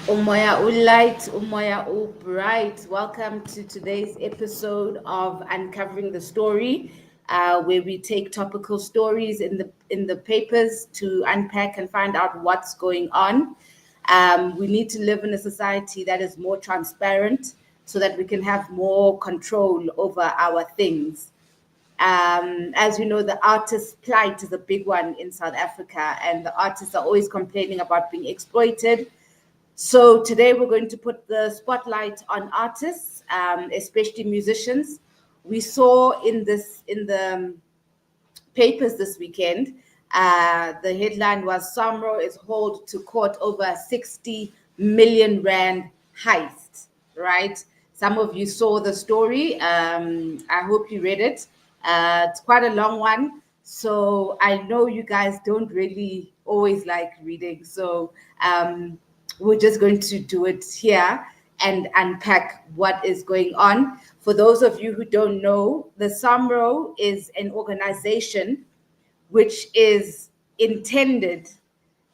Umoya Ulight, Umoya Bright. Welcome to today's episode of Uncovering the Story, where we take topical stories in the papers to unpack and find out what's going on. We need to live in a society that is more transparent so that we can have more control over our things. As you know, the artist's plight is a big one in South Africa, and the artists are always complaining about being exploited. So today we're going to put the spotlight on artists, especially musicians. We saw in the papers this weekend. The headline was Samro is hauled to court over 60 million rand heist. Right? Some of you saw the story. I hope you read it. It's quite a long one. So I know you guys don't really always like reading. So we're just going to do it here and unpack what is going on. For those of you who don't know, the Samro is an organization which is intended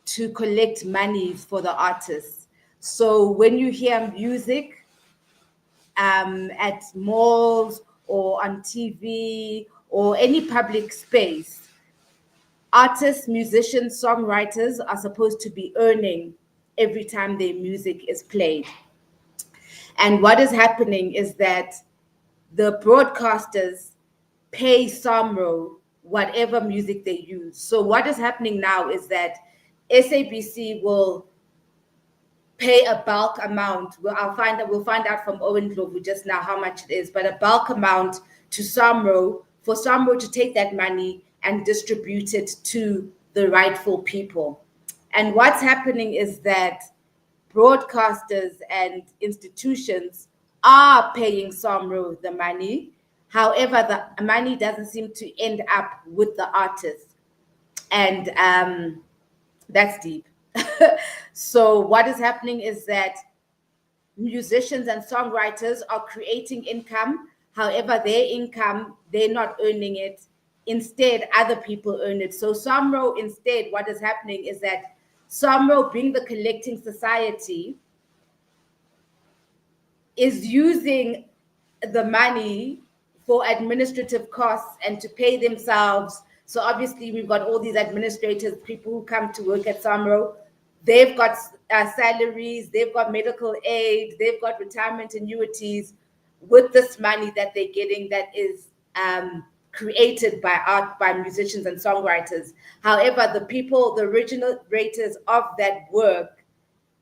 to collect money for the artists. So when you hear music at malls or on TV or any public space, artists, musicians, songwriters are supposed to be earning every time their music is played. And what is happening is that the broadcasters pay Samro whatever music they use. So what is happening now is that SABC will pay a bulk amount. We'll find out from Owen Ndlovu just now how much it is, but a bulk amount to Samro for Samro to take that money and distribute it to the rightful people. And what's happening is that broadcasters and institutions are paying Samro the money. However, the money doesn't seem to end up with the artist. And that's deep. So what is happening is that musicians and songwriters are creating income. However, their income, they're not earning it. Instead, other people earn it. So Samro, instead, what is happening is that Samro, being the collecting society, is using the money for administrative costs and to pay themselves. So obviously, we've got all these administrators, people who come to work at Samro. They've got salaries, they've got medical aid, they've got retirement annuities with this money that they're getting that is created by art, by musicians and songwriters. However, the people, the original raters of that work,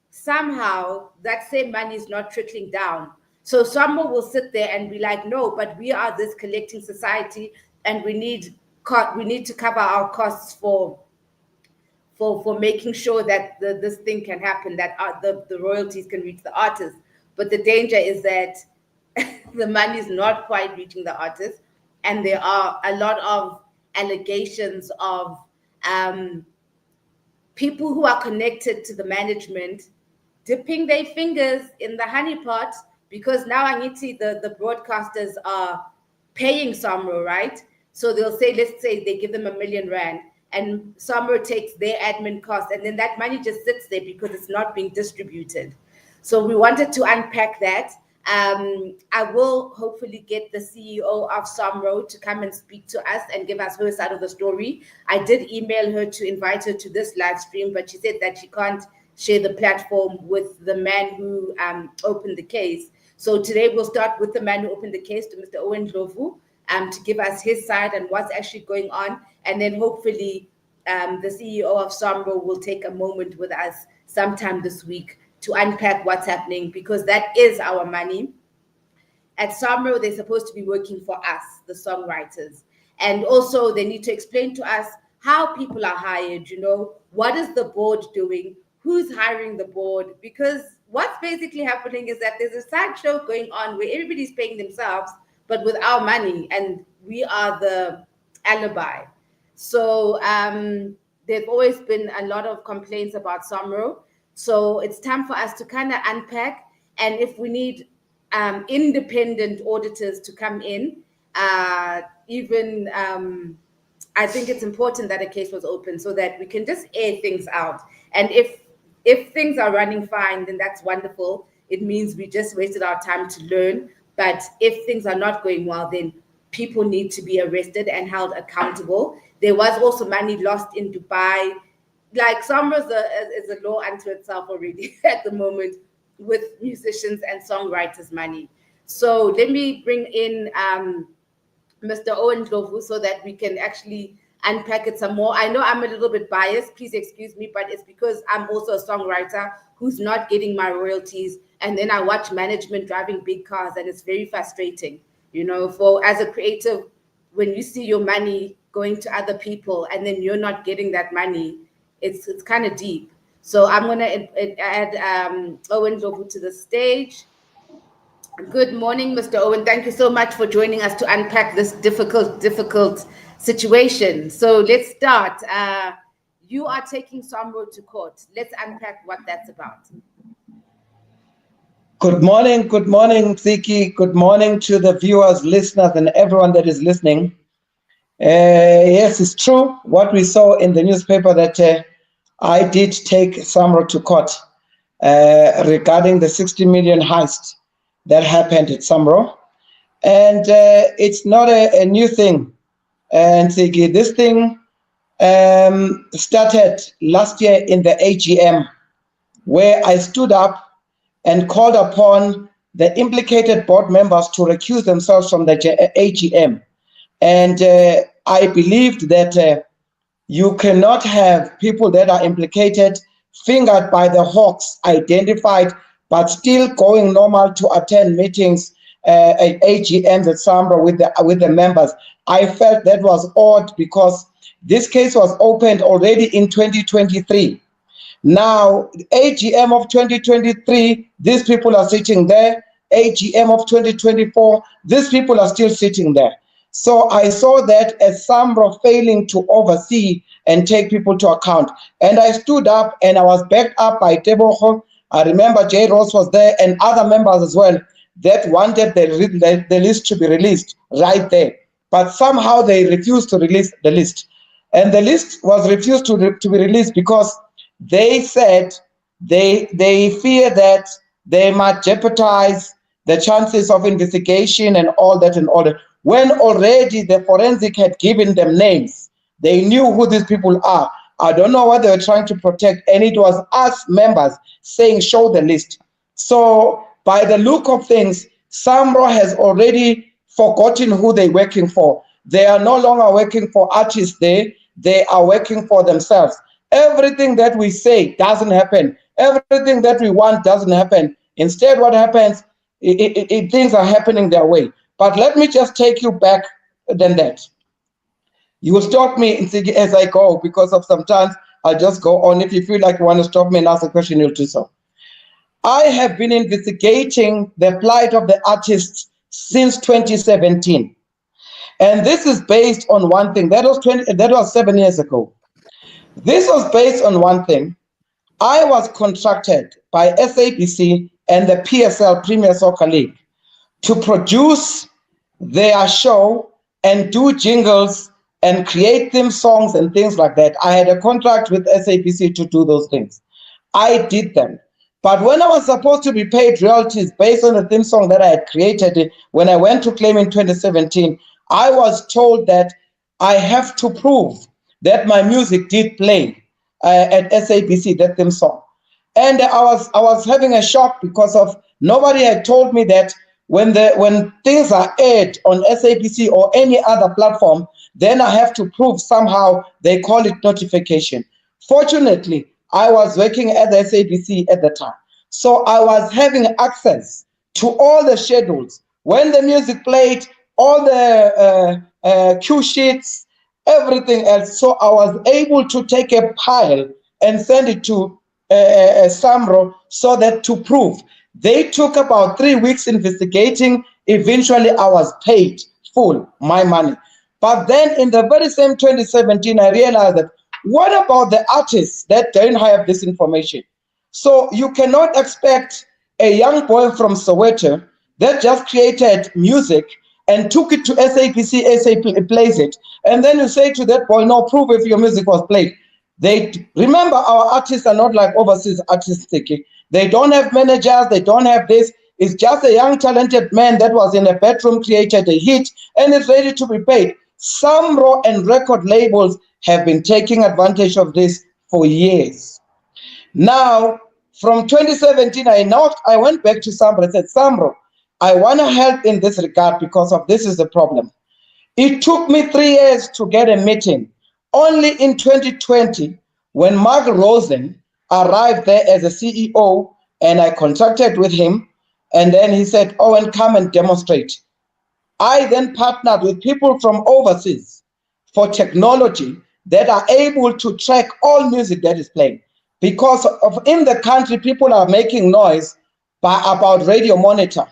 somehow that same money is not trickling down. So someone will sit there and be like, no, but we are this collecting society and we need to cover our costs for making sure that this thing can happen, that the royalties can reach the artists. But the danger is that the money is not quite reaching the artists, and there are a lot of allegations of people who are connected to the management dipping their fingers in the honeypot, because now Angiti, the broadcasters are paying Samro, right? So they'll say, let's say they give them R1 million, and Samro takes their admin costs, and then that money just sits there because it's not being distributed. So we wanted to unpack that. I will hopefully get the CEO of Samro to come and speak to us and give us her side of the story. I did email her to invite her to this live stream, but she said that she can't share the platform with the man who opened the case. So today we'll start with the man who opened the case, to Mr. Owen Ndlovu, to give us his side and what's actually going on. And then hopefully the CEO of Samro will take a moment with us sometime this week to unpack what's happening, because that is our money. At Samro, they're supposed to be working for us, the songwriters. And also they need to explain to us how people are hired, what is the board doing, who's hiring the board, because what's basically happening is that there's a sideshow going on where everybody's paying themselves, but with our money, and we are the alibi. So there've always been a lot of complaints about Samro. So it's time for us to kind of unpack, and if we need independent auditors to come in, even I think it's important that a case was open so that we can just air things out. And if If things are running fine, then that's wonderful. It means we just wasted our time to learn. But if things are not going well, then people need to be arrested and held accountable. There was also money lost in Dubai. Like Samro is a law unto itself already at the moment with musicians and songwriters' money. So let me bring in Mr. Owen Ndlovu so that we can actually unpack it some more. I know I'm a little bit biased, please excuse me, but it's because I'm also a songwriter who's not getting my royalties. And then I watch management driving big cars, and it's very frustrating. You know, for as a creative, when you see your money going to other people and then you're not getting that money, it's kind of deep. So I'm gonna add Owen Ndlovu to the stage. Good morning, Mr. Owen. Thank you so much for joining us to unpack this difficult situation. So let's start. You are taking Samro to court. Let's unpack what that's about. Good morning, Ziki. Good morning to the viewers, listeners, and everyone that is listening. Yes, it's true what we saw in the newspaper that I did take Samro to court regarding the 60 million heist that happened at Samro. And it's not a new thing. And this thing started last year in the AGM, where I stood up and called upon the implicated board members to recuse themselves from the AGM. And I believed that you cannot have people that are implicated, fingered by the hawks, identified, but still going normal to attend meetings at AGMs at Samro with the members. I felt that was odd because this case was opened already in 2023. Now, AGM of 2023, these people are sitting there. AGM of 2024, these people are still sitting there. So I saw that as Samro failing to oversee and take people to account. And I stood up and I was backed up by Teboho. I remember J. Ross was there and other members as well that wanted the list to be released right there. But somehow they refused to release the list. And the list was refused to be released because they said they fear that they might jeopardize the chances of investigation and all that, when already the forensic had given them names. They knew who these people are. I don't know what they were trying to protect, and it was us members saying show the list. So by the look of things, Samro has already forgotten who they're working for. They are no longer working for artists there. They are working for themselves. Everything that we say doesn't happen. Everything that we want doesn't happen. Instead, what happens, things are happening their way. But let me just take you back than that. You will stop me as I go because of sometimes I'll just go on. If you feel like you want to stop me and ask a question, you'll do so. I have been investigating the plight of the artists since 2017. And this is based on one thing. That was 7 years ago. This was based on one thing. I was contracted by SABC and the PSL, Premier Soccer League, to produce their show and do jingles and create theme songs and things like that. I had a contract with SABC to do those things. I did them. But when I was supposed to be paid royalties based on the theme song that I had created, when I went to claim in 2017, I was told that I have to prove that my music did play at SABC, that theme song. And I was having a shock because of nobody had told me that when things are aired on SABC or any other platform, then I have to prove somehow. They call it notification. Fortunately, I was working at the SABC at the time, so I was having access to all the schedules. When the music played, all the cue sheets, everything else. So I was able to take a pile and send it to Samro so that to prove. They took about 3 weeks investigating. Eventually, I was paid full my money. But then in the very same 2017, I realized that what about the artists that don't have this information? So you cannot expect a young boy from Soweto that just created music and took it to SABC, SAP plays it, and then you say to that boy, no, prove if your music was played. They remember our artists are not like overseas artists. They don't have managers, they don't have this. It's just a young talented man that was in a bedroom, created a hit, and is ready to be paid. Samro and record labels have been taking advantage of this for years. Now, from 2017, I went back to Samro and said, Samro, I want to help in this regard because of this is the problem. It took me 3 years to get a meeting. Only in 2020, when Mark Rosen arrived there as a CEO, and I contracted with him, and then he said, Owen, come and demonstrate. I then partnered with people from overseas for technology that are able to track all music that is playing. Because of in the country, people are making noise about radio monitor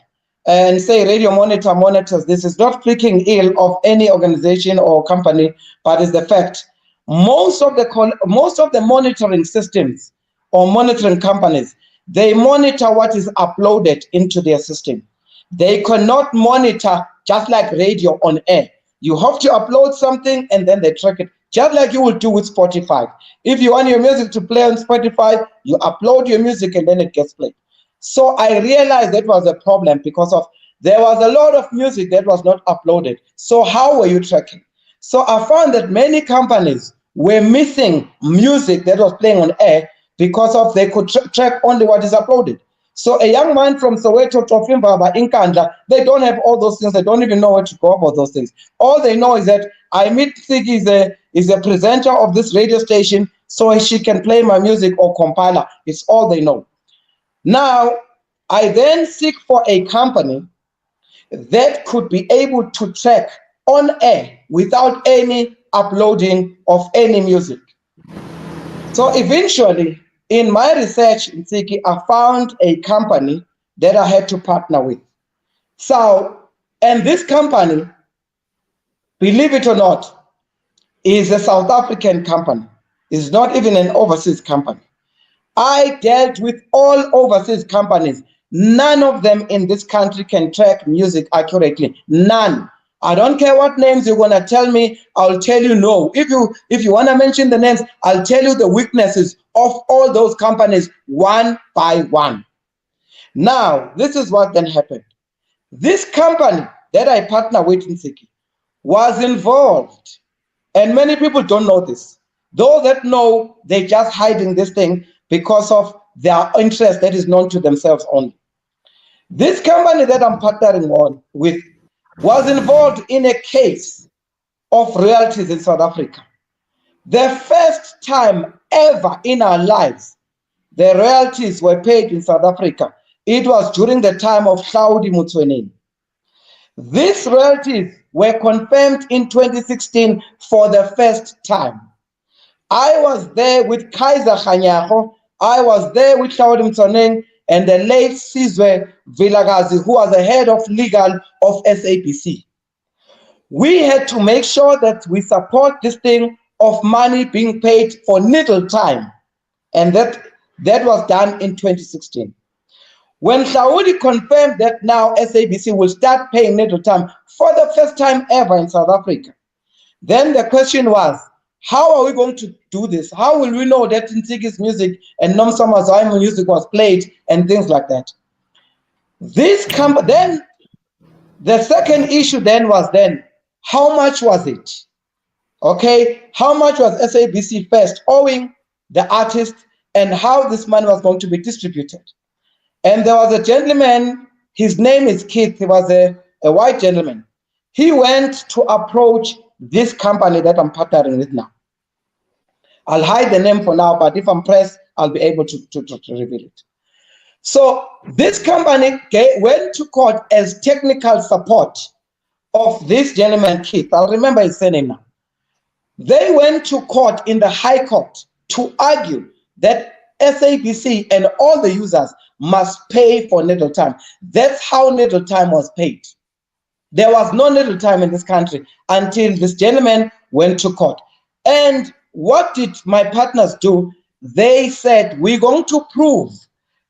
and say radio monitor monitors. This is not speaking ill of any organization or company, but it's the fact. Most of the monitoring systems or monitoring companies, they monitor what is uploaded into their system. They cannot monitor just like radio on air. You have to upload something and then they track it, just like you will do with Spotify. If you want your music to play on Spotify, you upload your music and then it gets played. So I realized that was a problem because of there was a lot of music that was not uploaded. So how were you tracking? So I found that many companies were missing music that was playing on air because of they could track only what is uploaded. So a young man from Soweto, Tofimbaba, Inkandla, they don't have all those things. They don't even know where to go about those things. All they know is that I meet Sigi is a presenter of this radio station, so she can play my music or compiler. It's all they know. Now, I then seek for a company that could be able to track on air without any uploading of any music. So eventually, in my research in Tsiki, I found a company that I had to partner with. So, and this company, believe it or not, is a South African company. It's not even an overseas company. I dealt with all overseas companies. None of them in this country can track music accurately. None. I don't care what names you're gonna tell me. I'll tell you no. If you wanna mention the names, I'll tell you the weaknesses of all those companies one by one. Now, this is what then happened. This company that I partner with in Tsiki was involved, and many people don't know this. Those that know, they're just hiding this thing because of their interest that is known to themselves only. This company that I'm partnering on with was involved in a case of royalties in South Africa. The first time ever in our lives, the royalties were paid in South Africa. It was during the time of Hlaudi Motsoeneng. These royalties were confirmed in 2016 for the first time. I was there with Kaiser Khanyago. I was there with Hlaudi Motsoeneng and the late Sizwe Vilakazi, who was the head of legal of SABC. We had to make sure that we support this thing of money being paid for little time. And that was done in 2016. When Saudi confirmed that now SABC will start paying little time for the first time ever in South Africa, then the question was, how are we going to do this? How will we know that Ntsiki's music and Nomsama Zaimu music was played and things like that? Then the second issue then was how much was it? Okay, how much was SABC first owing the artist and how this money was going to be distributed? And there was a gentleman, his name is Keith, he was a white gentleman. He went to approach this company that I'm partnering with now. I'll hide the name for now, but if I'm pressed, I'll be able to reveal it. So this company went to court as technical support of this gentleman, Keith. I'll remember his surname now. They went to court in the High Court to argue that SABC and all the users must pay for little time. That's how little time was paid. There was no little time in this country until this gentleman went to court. And what did my partners do? They said, we're going to prove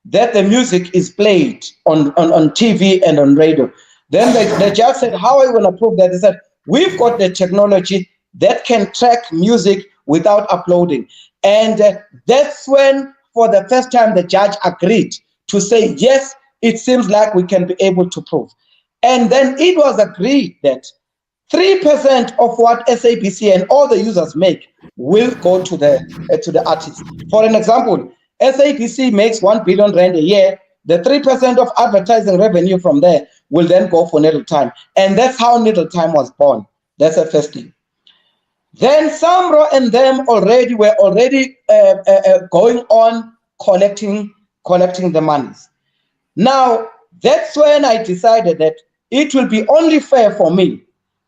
that the music is played on TV and on radio. Then the judge said, how are you going to prove that? They said, we've got the technology that can track music without uploading. And that's when, for the first time, the judge agreed to say, yes, it seems like we can be able to prove. And then it was agreed that 3% of what SABC and all the users make will go to the artist. For an example, SABC makes 1 billion rand a year. The 3% of advertising revenue from there will then go for Needle Time. And that's how Needle Time was born. That's the first thing. Then Samro and them were already going on collecting the monies. Now, that's when I decided that it will be only fair for me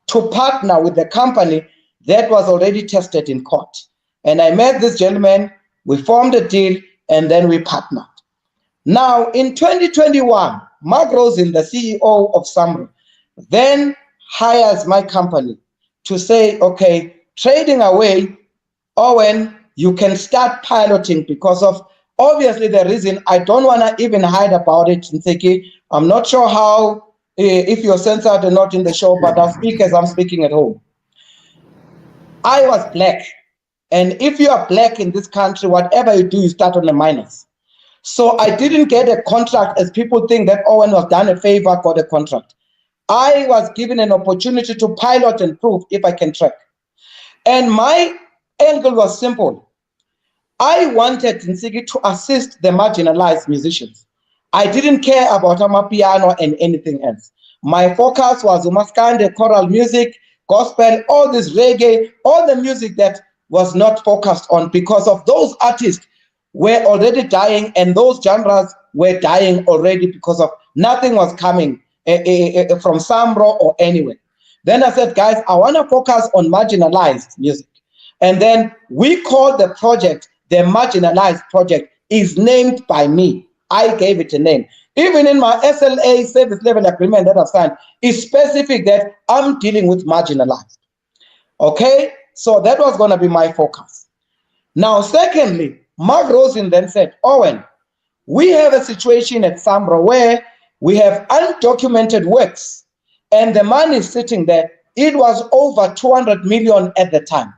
to partner with the company that was already tested in court. And I met this gentleman, we formed a deal, and then we partnered. Now, in 2021, Mark Rosen, the CEO of Samro, then hires my company to say, okay, trading away, Owen, you can start piloting, because of obviously the reason I don't want to even hide about it. Nseki, I'm not sure how, if you're censored or not in the show, but I'll speak as I'm speaking at home. I was black. And if you are black in this country, whatever you do, you start on the minus. So I didn't get a contract, as people think that Owen was done a favor, got a contract. I was given an opportunity to pilot and prove if I can track. And my angle was simple. I wanted Nsiki to assist the marginalized musicians. I didn't care about amapiano and anything else. My focus was umaskande, choral music, gospel, all this reggae, all the music that was not focused on, because of those artists were already dying, and those genres were dying already because of nothing was coming from Samro or anywhere. Then I said, guys, I want to focus on marginalized music. And then we called the project the Marginalized Project. Is named by me. I gave it a name. Even in my SLA service level agreement that I've signed, it's specific that I'm dealing with marginalized. Okay, so that was going to be my focus. Now, secondly, Mark Rosen then said, Owen, we have a situation at Samro where we have undocumented works, and the money is sitting there. It was over 200 million at the time,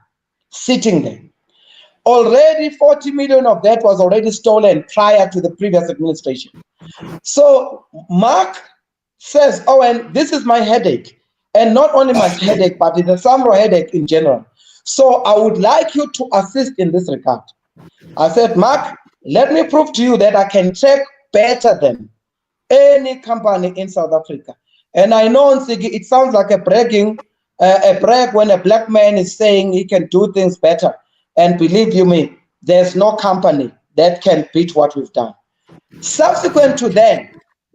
sitting there. Already 40 million of that was already stolen prior to the previous administration. So Mark says, Owen, this is my headache. And not only my headache, but it's a Samro headache in general. So I would like you to assist in this regard. I said, Mark, let me prove to you that I can track better than any company in South Africa. And I know, Nsiki, it sounds like a brag when a black man is saying he can do things better. And believe you me, there's no company that can beat what we've done. Subsequent to that,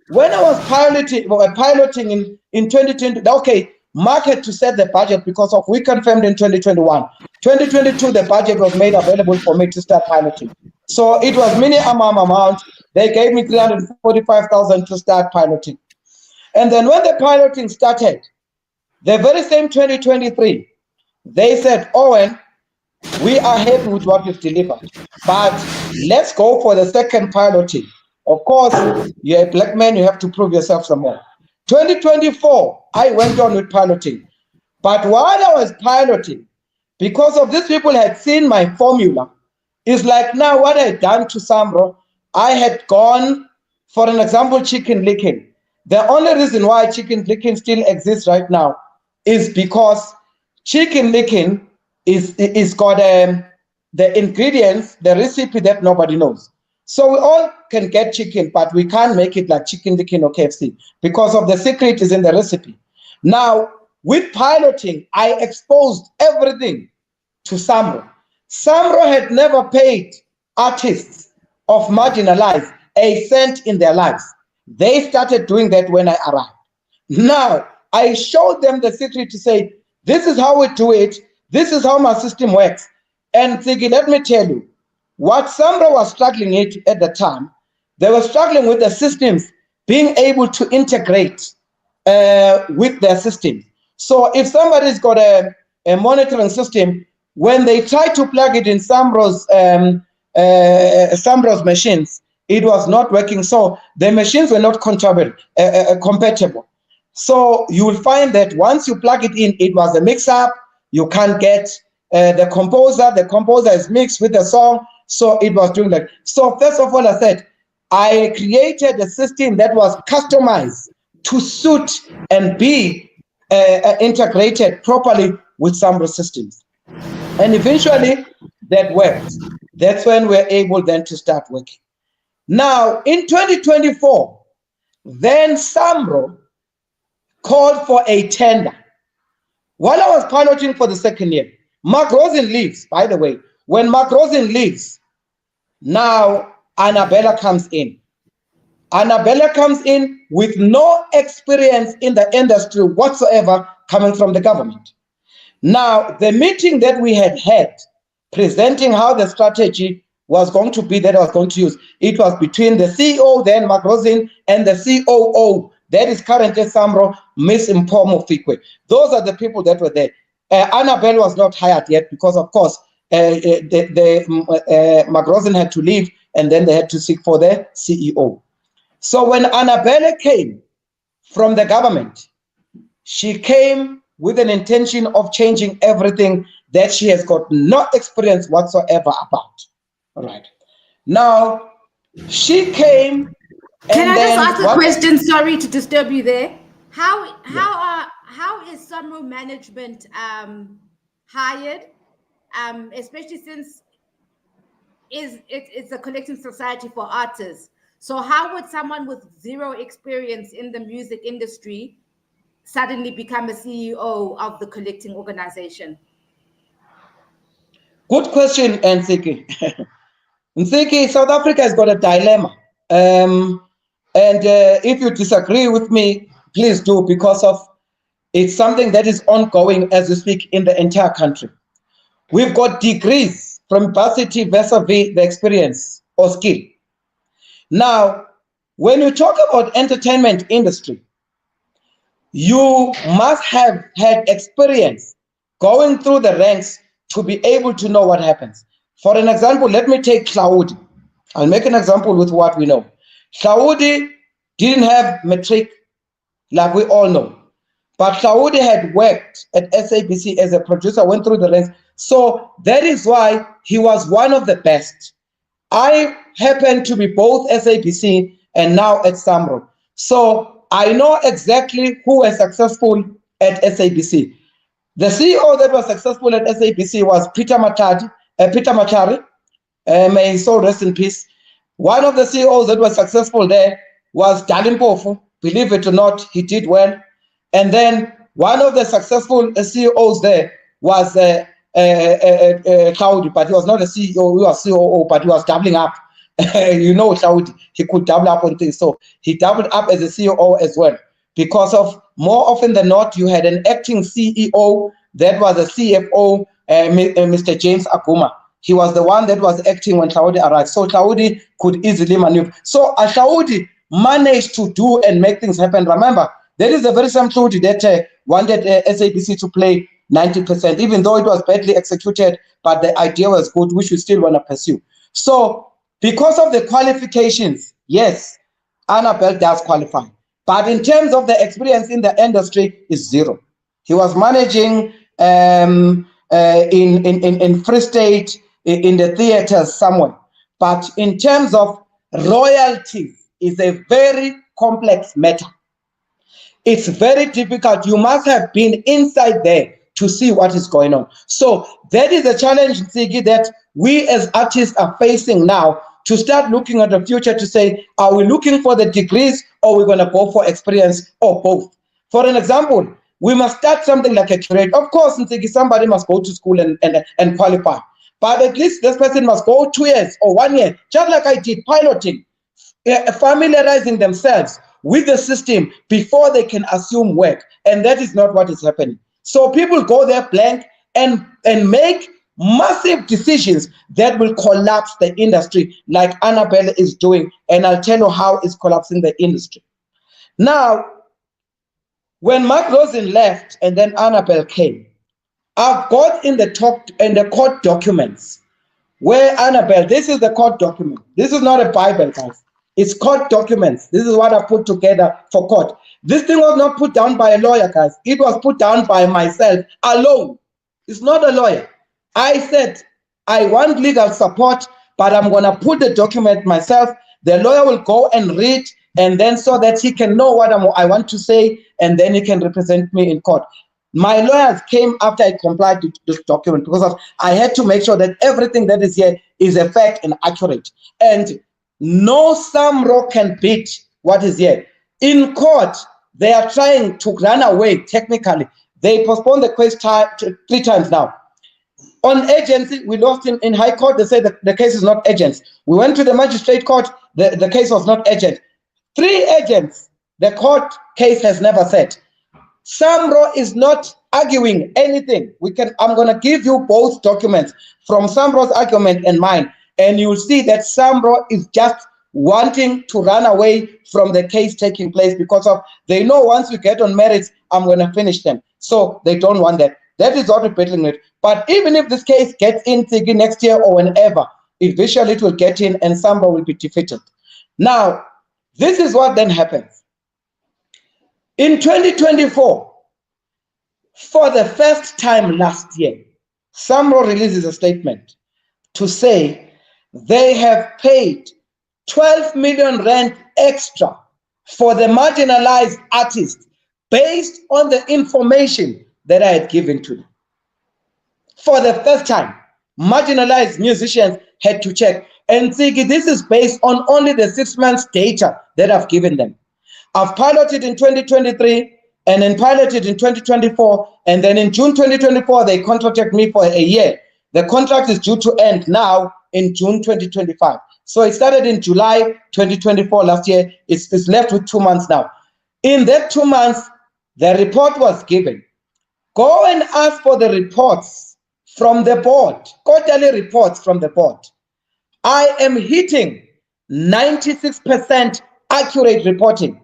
when I was piloting in 2020, okay, Mark had to set the budget because of we confirmed in 2021. 2022, the budget was made available for me to start piloting. So it was minimum amount. They gave me 345,000 to start piloting. And then when the piloting started, the very same 2023, they said, Owen, we are happy with what we've delivered, but let's go for the second piloting. Of course, you're a black man, you have to prove yourself some more. 2024, I went on with piloting. But while I was piloting, because of these people had seen my formula, it's like now what I had done to Samro, I had gone, for an example, chicken licking. The only reason why chicken licking still exists right now is because chicken licking is got the ingredients, the recipe that nobody knows. So we all can get chicken, but we can't make it like chicken licking or KFC because of the secret is in the recipe. Now, with piloting, I exposed everything to Samro. Samro had never paid artists of marginalized a cent in their lives. They started doing that when I arrived. Now, I showed them the secret to say, this is how we do it. This is how my system works. And Ziggy, let me tell you, what Samro was struggling at the time, they were struggling with the systems being able to integrate with their system. So if somebody's got a monitoring system, when they try to plug it in Samro's machines, it was not working. So the machines were not compatible. So you will find that once you plug it in, it was a mix-up. You can't get the composer. The composer is mixed with the song, so it was doing that. So first of all, I said I created a system that was customized to suit and be integrated properly with Samro systems, and eventually that worked. That's when we're able then to start working. Now in 2024, then Samro called for a tender. While I was piloting for the second year, Mark Rosen leaves, by the way. When Mark Rosen leaves, now Annabella comes in. Annabella comes in with no experience in the industry whatsoever coming from the government. Now, the meeting that we had presenting how the strategy was going to be that I was going to use, it was between the CEO, then Mark Rosen, and the COO, that is currently Samro, Miss Mpomo Fikwe. Those are the people that were there. Annabelle was not hired yet because, of course, Mark Rosen had to leave, and then they had to seek for the CEO. So when Annabelle came from the government, she came with an intention of changing everything that she has got no experience whatsoever about. All right. Now, she came. Can I just ask a question? Sorry to disturb you there. How is Samro management hired, especially since it's a collecting society for artists? So how would someone with zero experience in the music industry suddenly become a CEO of the collecting organization? Good question, Nsiki. Nsiki, South Africa has got a dilemma. And if you disagree with me, please do, because of it's something that is ongoing as we speak in the entire country. We've got degrees from varsity vis-a-vis the experience or skill. Now, when you talk about entertainment industry, you must have had experience going through the ranks to be able to know what happens. For an example, let me take Claudi. I'll make an example with what we know. Claudi didn't have matric, like we all know. But Claudi had worked at SABC as a producer, went through the ranks. So that is why he was one of the best. I happen to be both SABC and now at Samro. So I know exactly who was successful at SABC. The CEO that was successful at SABC was Peter Machari. May his soul rest in peace. One of the CEOs that was successful there was Dali Mpofu. Believe it or not, he did well. And then one of the successful CEOs there was Claudi, but he was not a CEO, he was COO, but he was doubling up. You know, Claudi, he could double up on things. So he doubled up as a CEO as well. Because of more often than not, you had an acting CEO that was a CFO, Mr. James Aguma. He was the one that was acting when Claudi arrived. So Claudi could easily maneuver. So Claudi managed to do and make things happen. Remember, there is the very same Claudi that wanted SABC to play 90%, even though it was badly executed, but the idea was good, which we still want to pursue. So because of the qualifications, yes, Annabelle does qualify. But in terms of the experience in the industry, is zero. He was managing in Free State, in the theaters somewhere. But in terms of royalties, is a very complex matter. It's very difficult. You must have been inside there to see what is going on. So that is a challenge, Sigi, that we as artists are facing now, to start looking at the future to say, are we looking for the degrees or we're going to go for experience or both? For an example, we must start something like a curate. Of course, Sigi, somebody must go to school and qualify. But at least this person must go 2 years or 1 year, just like I did, piloting, familiarizing themselves with the system before they can assume work. And that is not what is happening. So people go there blank and make massive decisions that will collapse the industry, like Annabelle is doing. And I'll tell you how it's collapsing the industry. Now, when Mark Rosen left and then Annabelle came, I've got in the court documents where Annabelle, this is the court document. This is not a Bible, guys. It's court documents. This is what I put together for court. This thing was not put down by a lawyer, guys. It was put down by myself alone. It's not a lawyer. I said, I want legal support, but I'm going to put the document myself. The lawyer will go and read, and then so that he can know what I want to say, and then he can represent me in court. My lawyers came after I complied with this document because I had to make sure that everything that is here is a fact and accurate. And no Samro can beat what is here. In court, they are trying to run away technically. They postponed the case 3 times now. On agency, we lost in High Court. They said that the case is not urgent. We went to the magistrate court. The case was not urgent. 3 agents, the court case has never said. Samro is not arguing anything. I'm going to give you both documents from Samro's argument and mine, and you'll see that Samro is just wanting to run away from the case taking place because they know once we get on merits, I'm going to finish them. So they don't want that. That is what we're battling with. But even if this case gets in next year or whenever, eventually it will get in and Samro will be defeated. Now, this is what then happens. In 2024, for the first time last year, Samro releases a statement to say they have paid 12 million rand extra for the marginalized artists based on the information that I had given to them. For the first time, marginalized musicians had to check. And Ziggy, this is based on only the 6 months data that I've given them. I've piloted in 2023 and then piloted in 2024. And then in June 2024, they contracted me for a year. The contract is due to end now in June 2025. So it started in July 2024 last year. It's left with 2 months now. In that 2 months, the report was given. Go and ask for the reports from the board, quarterly reports from the board. I am hitting 96% accurate reporting.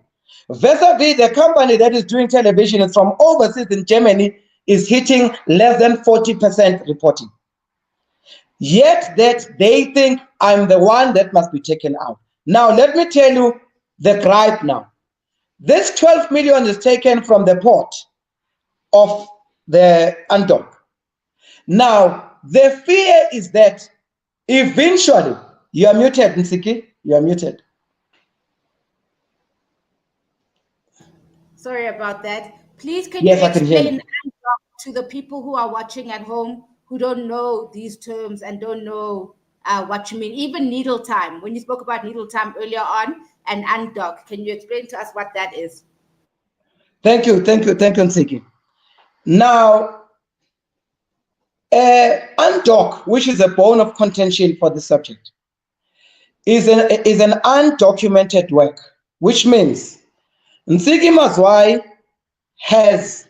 Vis-a-vis the company that is doing television is from overseas in Germany is hitting less than 40% reporting. Yet that they think I'm the one that must be taken out. Now, let me tell you the gripe now. This 12 million is taken from the port of the Ndlovu. Now, the fear is that eventually, you are muted, Nsiki, you are muted. Sorry about that. Please, can Yes, you I can hear explain you. to the people who are watching at home who don't know these terms and don't know what you mean? Even needle time. When you spoke about needle time earlier on and Ndlovu, can you explain to us what that is? Thank you, Nsiki. Now, Ndlovu, which is a bone of contention for the subject, is an undocumented work, which means Nsiki Mazwai has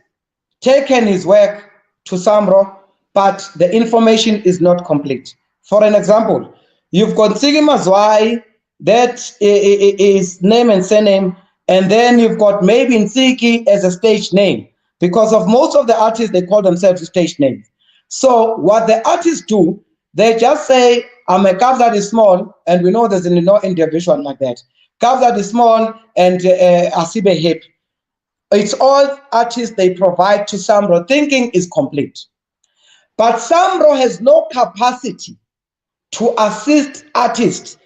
taken his work to Samro, but the information is not complete. For an example, you've got Nsiki Mazwai, that is name and surname, and then you've got maybe Nsiki as a stage name, because of most of the artists, they call themselves stage names. So what the artists do, they just say, I'm a calf that is small, and we know there's no individual like that. Calf that is small and Asibe hip. It's all artists they provide to Samro, thinking is complete. But Samro has no capacity to assist artists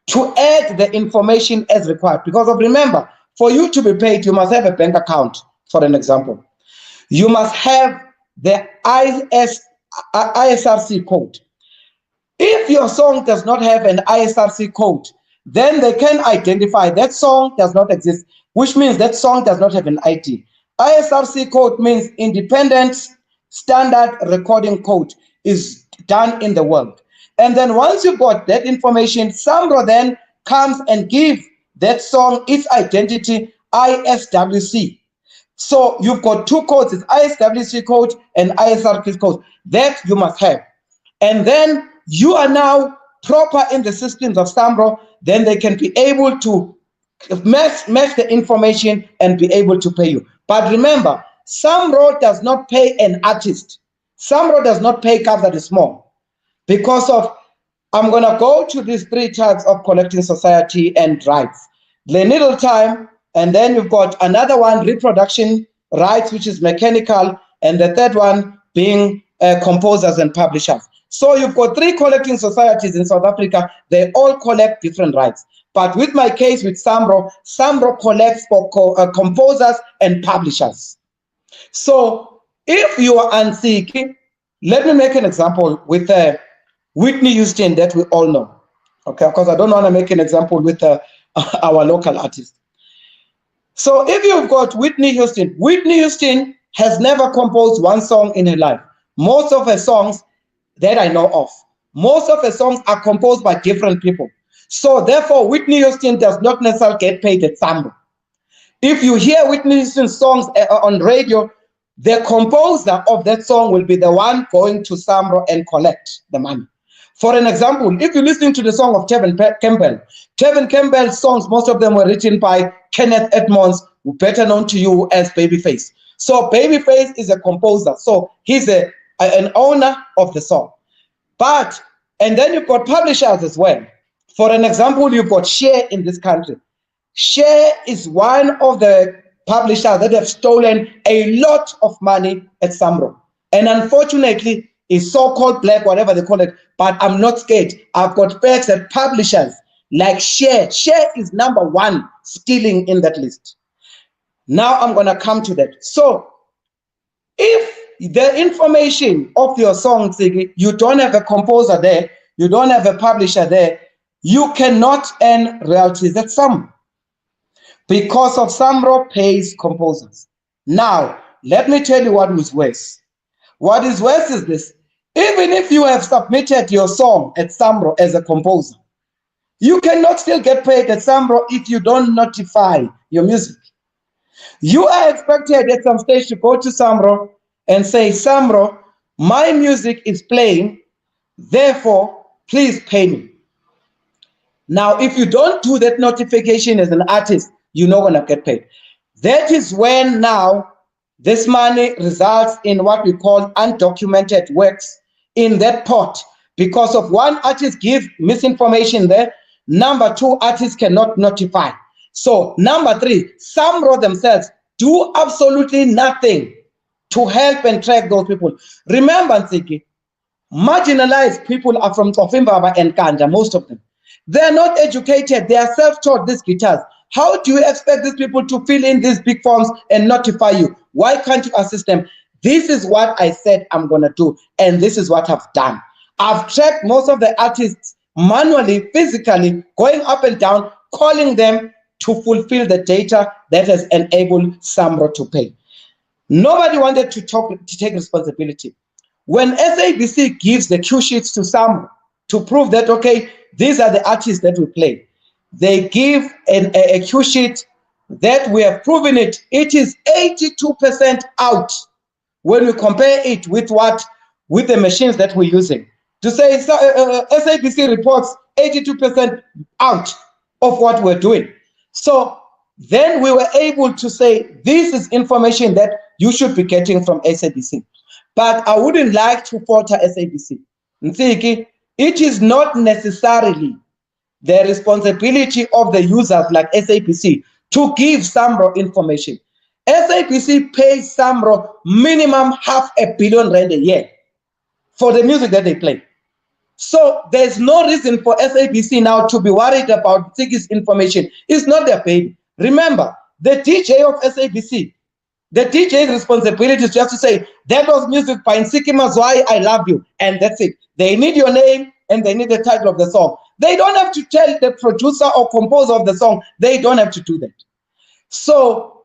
to add the information as required. Because remember, for you to be paid, you must have a bank account, for an example. You must have the ISRC code. If your song does not have an ISRC code, then they can identify that song does not exist, which means that song does not have an ID. ISRC code means Independent Standard Recording Code, is done in the world. And then once you got that information, Samro then comes and gives that song its identity, ISWC. So you've got two codes, it's ISWC code and ISRC code, that you must have. And then you are now proper in the systems of Samro, then they can be able to match the information and be able to pay you. But remember, Samro does not pay an artist. Samro does not pay Cap that is small. Because of, I'm going to go to these 3 types of collecting society and rights. The needle time, and then you've got another one, reproduction rights, which is mechanical, and the third one being composers and publishers. So you've got three collecting societies in South Africa. They all collect different rights. But with my case with Samro, Samro collects for composers and publishers. So if you are Ansiki, let me make an example with Whitney Houston that we all know. Okay, because I don't want to make an example with our local artist. So if you've got Whitney Houston has never composed one song in her life. Most of her songs that I know of, most of her songs are composed by different people. So therefore, Whitney Houston does not necessarily get paid at Samro. If you hear Whitney Houston's songs on radio, the composer of that song will be the one going to Samro and collect the money. For an example, if you're listening to the song of Tevin Campbell's songs, most of them were written by Kenneth Edmonds, better known to you as Babyface. So Babyface is a composer. So he's an owner of the song. And then you've got publishers as well. For an example, you've got Share in this country. Share is one of the publishers that have stolen a lot of money at Samro. And unfortunately, it's so-called black, whatever they call it, but I'm not scared. I've got facts that publishers like Share is number one stealing in that list. Now I'm going to come to that. So if the information of your song, Ziggy, you don't have a composer there, you don't have a publisher there, you cannot earn royalties at Samro because of Samro pays composers. Now, let me tell you what is worse. What is worse is this. Even if you have submitted your song at Samro as a composer, you cannot still get paid at Samro if you don't notify your music. You are expected at some stage to go to Samro and say, Samro, my music is playing, therefore, please pay me. Now, if you don't do that notification as an artist, you're not going to get paid. That is when now this money results in what we call undocumented works in that pot. Because of one artist give misinformation there, number two, artists cannot notify. So number three, Samro themselves do absolutely nothing to help and track those people. Remember, Nsiki, marginalized people are from Tsofimbaba and Kanja, most of them. They're not educated, they are self-taught, these guitars. How do you expect these people to fill in these big forms and notify you? Why can't you assist them? This is what I said I'm going to do, and this is what I've done. I've tracked most of the artists manually, physically, going up and down, calling them to fulfill the data that has enabled Samro to pay. Nobody wanted to take responsibility. When SABC gives the cue sheets to Samro to prove that, okay, these are the artists that we play, they give a cue sheet that we have proven it. It is 82% out when we compare it with the machines that we're using. To say SABC reports 82% out of what we're doing. So then we were able to say, this is information that you should be getting from SABC. But I wouldn't like to falter SABC. Nsiki, it is not necessarily the responsibility of the users like SABC to give Samro information. SABC pays Samro minimum R500 million a year for the music that they play. So there's no reason for SABC now to be worried about Nsiki's information. It's not their baby. Remember, the DJ of SABC, the DJ's responsibility is just to say, that was music by Nsiki Mazwai, I love you, and that's it. They need your name and they need the title of the song. They don't have to tell the producer or composer of the song. They don't have to do that. So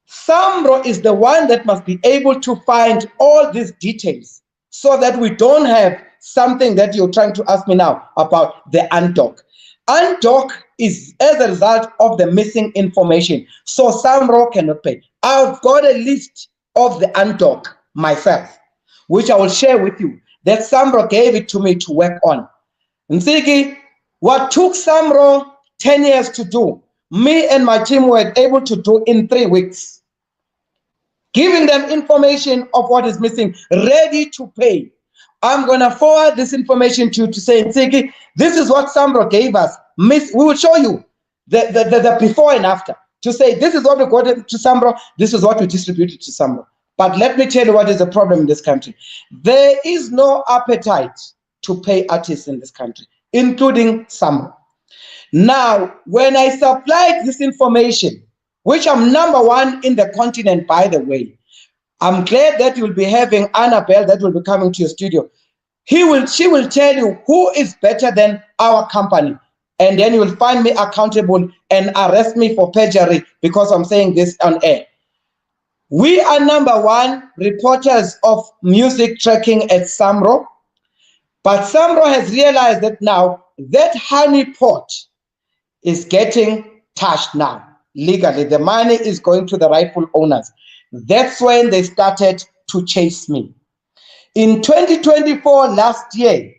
Samro is the one that must be able to find all these details so that we don't have something that you're trying to ask me now about the undock. Undock is as a result of the missing information. So Samro cannot pay. I've got a list of the undock myself, which I will share with you, that Samro gave it to me to work on. Nsiki, what took Samro 10 years to do, me and my team were able to do in 3 weeks. Giving them information of what is missing, ready to pay. I'm going to forward this information to you to say, Nsiki, this is what Samro gave us. We will show you the before and after. To say, this is what we got to Samro, this is what we distributed to Samro. But let me tell you what is the problem in this country. There is no appetite to pay artists in this country, including Samro. Now, when I supplied this information, which I'm number one in the continent, by the way, I'm glad that you'll be having Annabelle that will be coming to your studio. She will tell you who is better than our company. And then you will find me accountable and arrest me for perjury because I'm saying this on air. We are number one reporters of music tracking at Samro. But Samro has realized that now that honey pot is getting touched now legally. The money is going to the rightful owners. That's when they started to chase me. In 2024, last year,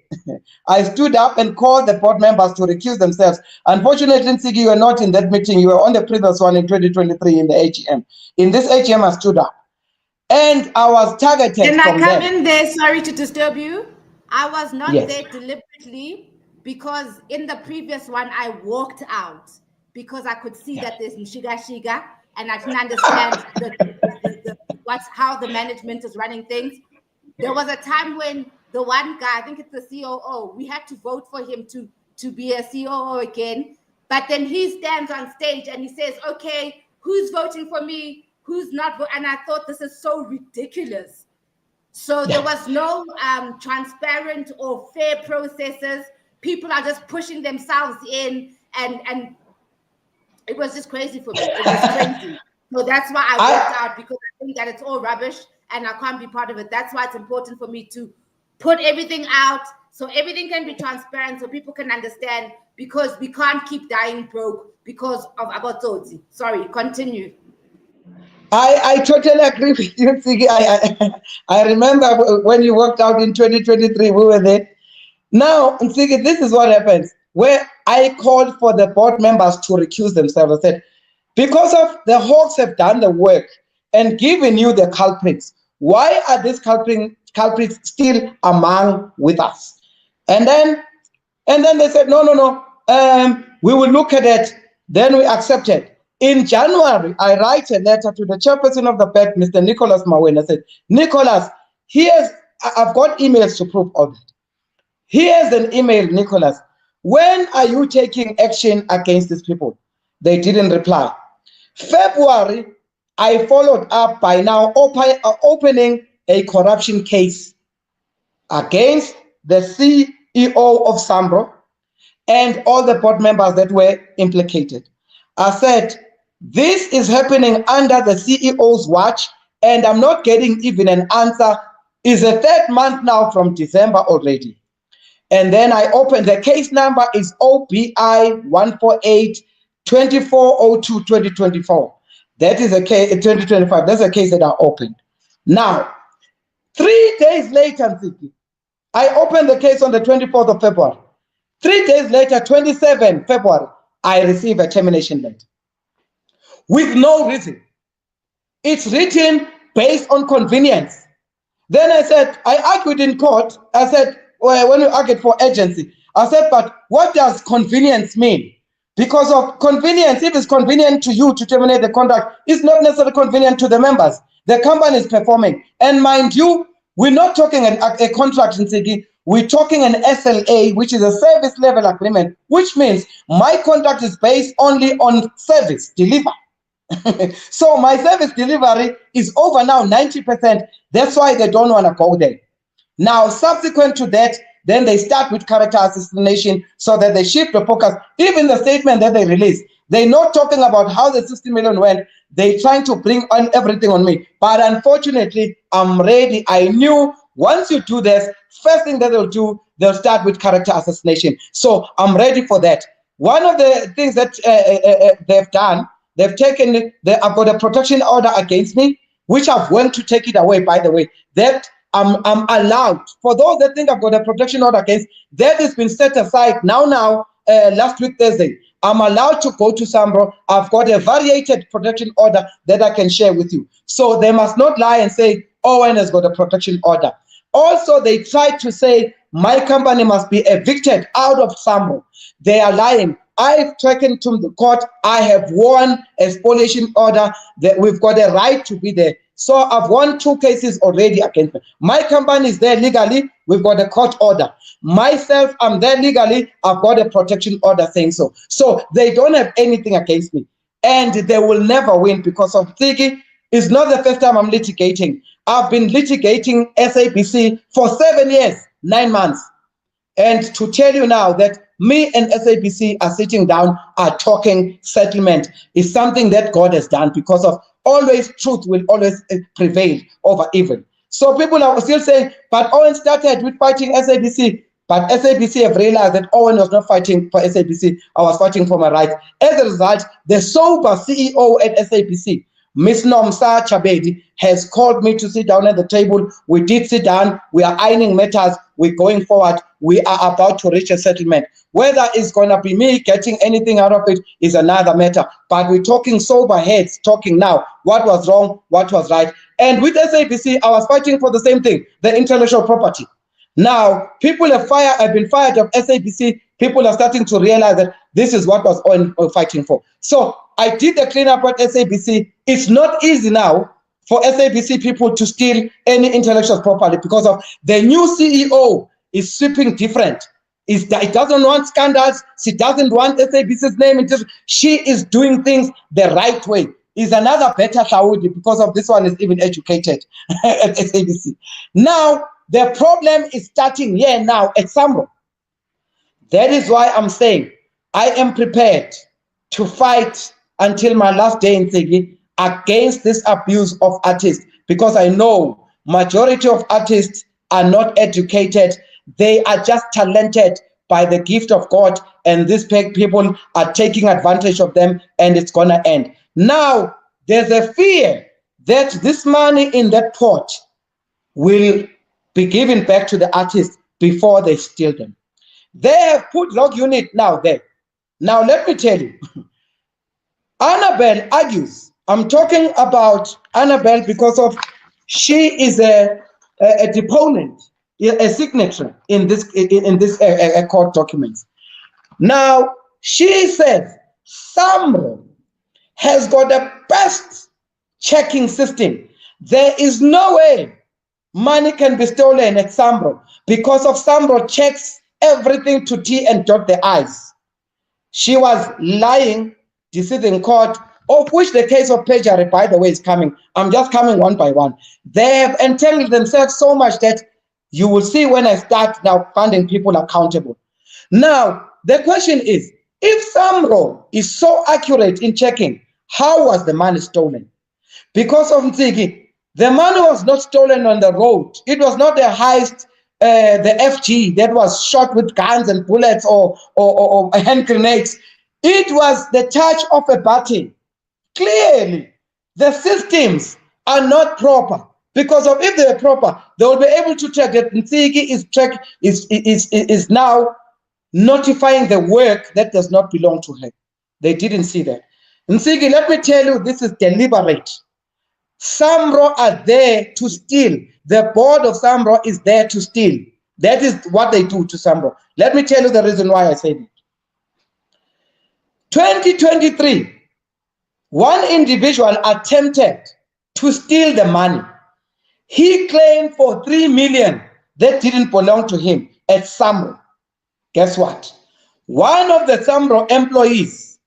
I stood up and called the board members to recuse themselves. Unfortunately, Nsigi, you were not in that meeting. You were on the previous one in 2023 in the AGM. In this AGM, I stood up. And I was targeted Can I from come them. in there? Sorry to disturb you. I was not Yes. there deliberately because in the previous one, I walked out because I could see that there's Shiga and I didn't understand how the management is running things. There was a time when the one guy, I think it's the COO, we had to vote for him to be a COO again. But then he stands on stage and he says, okay, who's voting for me? Who's not? And I thought this is so ridiculous. So there was no transparent or fair processes. People are just pushing themselves in, and it was just crazy for me. It was crazy. So that's why I walked out, because I think that it's all rubbish and I can't be part of it. That's why it's important for me to put everything out so everything can be transparent, so people can understand, because we can't keep dying broke because of Abatsotsi. Sorry, continue. I totally agree with you, Sigi. I remember when you worked out in 2023, we were there. Now, Sigi, this is what happens. Where I called for the board members to recuse themselves. I said, because of the Hawks have done the work and given you the culprits, why are these culprits still among with us? And then they said, no, we will look at it. Then we accepted. In January, I write a letter to the chairperson of the BED, Mr. Nicholas Mawen. I said, Nicholas, I've got emails to prove all that. Here's an email, Nicholas. When are you taking action against these people? They didn't reply. February, I followed up by now opening a corruption case against the CEO of Samro and all the board members that were implicated. I said, this is happening under the CEO's watch, and I'm not getting even an answer. It's the third month now from December already. And then I opened, the case number is OBI 148 2402 2024. That is a case, 2025. That's a case that I opened. Now, 3 days later, I opened the case on the 24th of February. 3 days later, 27 February, I received a termination letter with no reason. It's written based on convenience. Then I argued in court. I said, well, when you argued for agency, I said, but what does convenience mean? Because of convenience, if it's convenient to you to terminate the contract, it's not necessarily convenient to the members. The company is performing. And mind you, we're not talking a contract in Sigi. We're talking an SLA, which is a service level agreement, which means my contract is based only on service delivery. So my service delivery is over now 90%. That's why they don't want to go there. Now, subsequent to that, then they start with character assassination so that they shift the focus. Even the statement that they released, they're not talking about how the 60 million went. They're trying to bring on everything on me. But unfortunately, I'm ready. I knew once you do this, first thing that they'll do, they'll start with character assassination. So I'm ready for that. One of the things that they've done, I've got a protection order against me, which I've went to take it away, by the way. That I'm allowed, for those that think I've got a protection order against, that has been set aside now, last week, Thursday. I'm allowed to go to Samro. I've got a variated protection order that I can share with you. So they must not lie and say, Owen has got a protection order. Also, they tried to say my company must be evicted out of Samro. They are lying. I've taken to the court. I have won a spoliation order that we've got a right to be there. So I've won 2 cases already against me. My company is there legally. We've got a court order. Myself, I'm there legally. I've got a protection order saying so. So they don't have anything against me. And they will never win because of Tsiki. It's not the first time I'm litigating. I've been litigating SABC for 7 years, 9 months. And to tell you now that me and SABC are sitting down, are talking settlement is something that God has done because of always truth will always prevail over evil. So people are still saying, but Owen started with fighting SABC. But SABC have realized that Owen was not fighting for SABC. I was fighting for my rights. As a result, the sober CEO at SABC, Miss Nomsa Chabedi, has called me to sit down at the table. We did sit down. We are ironing matters. We're going forward. We are about to reach a settlement. Whether it's going to be me getting anything out of it is another matter. But we're talking sober heads, talking now. What was wrong? What was right? And with SABC, I was fighting for the same thing, the intellectual property. Now, people have been fired of SABC. People are starting to realize that this is what was on fighting for. So I did the cleanup at SABC. It's not easy now for SABC people to steal any intellectual property because of the new CEO is sweeping different. It doesn't want scandals. She doesn't want SABC's name. She is doing things the right way. Is another better Saudi because of this one is even educated at SABC. Now, the problem is starting here now at Samro. That is why I'm saying I am prepared to fight until my last day in Tsiki against this abuse of artists because I know majority of artists are not educated. They are just talented by the gift of God, and these people are taking advantage of them, and it's going to end. Now, there's a fear that this money in that pot will be given back to the artists before they steal them. They have put log unit now there. Now, let me tell you, Annabelle argues. I'm talking about Annabelle because of she is a deponent, a signature in this court documents. Now, she says Samro has got the best checking system. There is no way money can be stolen at Samro because of Samro checks everything to T and dot the I's. She was lying, deceiving court, of which the case of perjury, by the way, is coming. I'm just coming one by one. They have entangled themselves so much that you will see when I start now finding people accountable. Now, the question is, if Samro is so accurate in checking, how was the money stolen? Because of Tsiki, the money was not stolen on the road. It was not the heist, the FG that was shot with guns and bullets or hand grenades. It was the touch of a button. Clearly, the systems are not proper. Because of if they are proper, they will be able to check that Tsiki is now notifying the work that does not belong to her. They didn't see that. Tsiki, let me tell you, this is deliberate. Samro are there to steal. The board of Samro is there to steal. That is what they do to Samro. Let me tell you the reason why I say that. 2023, one individual attempted to steal the money. He claimed for 3 million that didn't belong to him at Samro. Guess what? One of the Samro employees,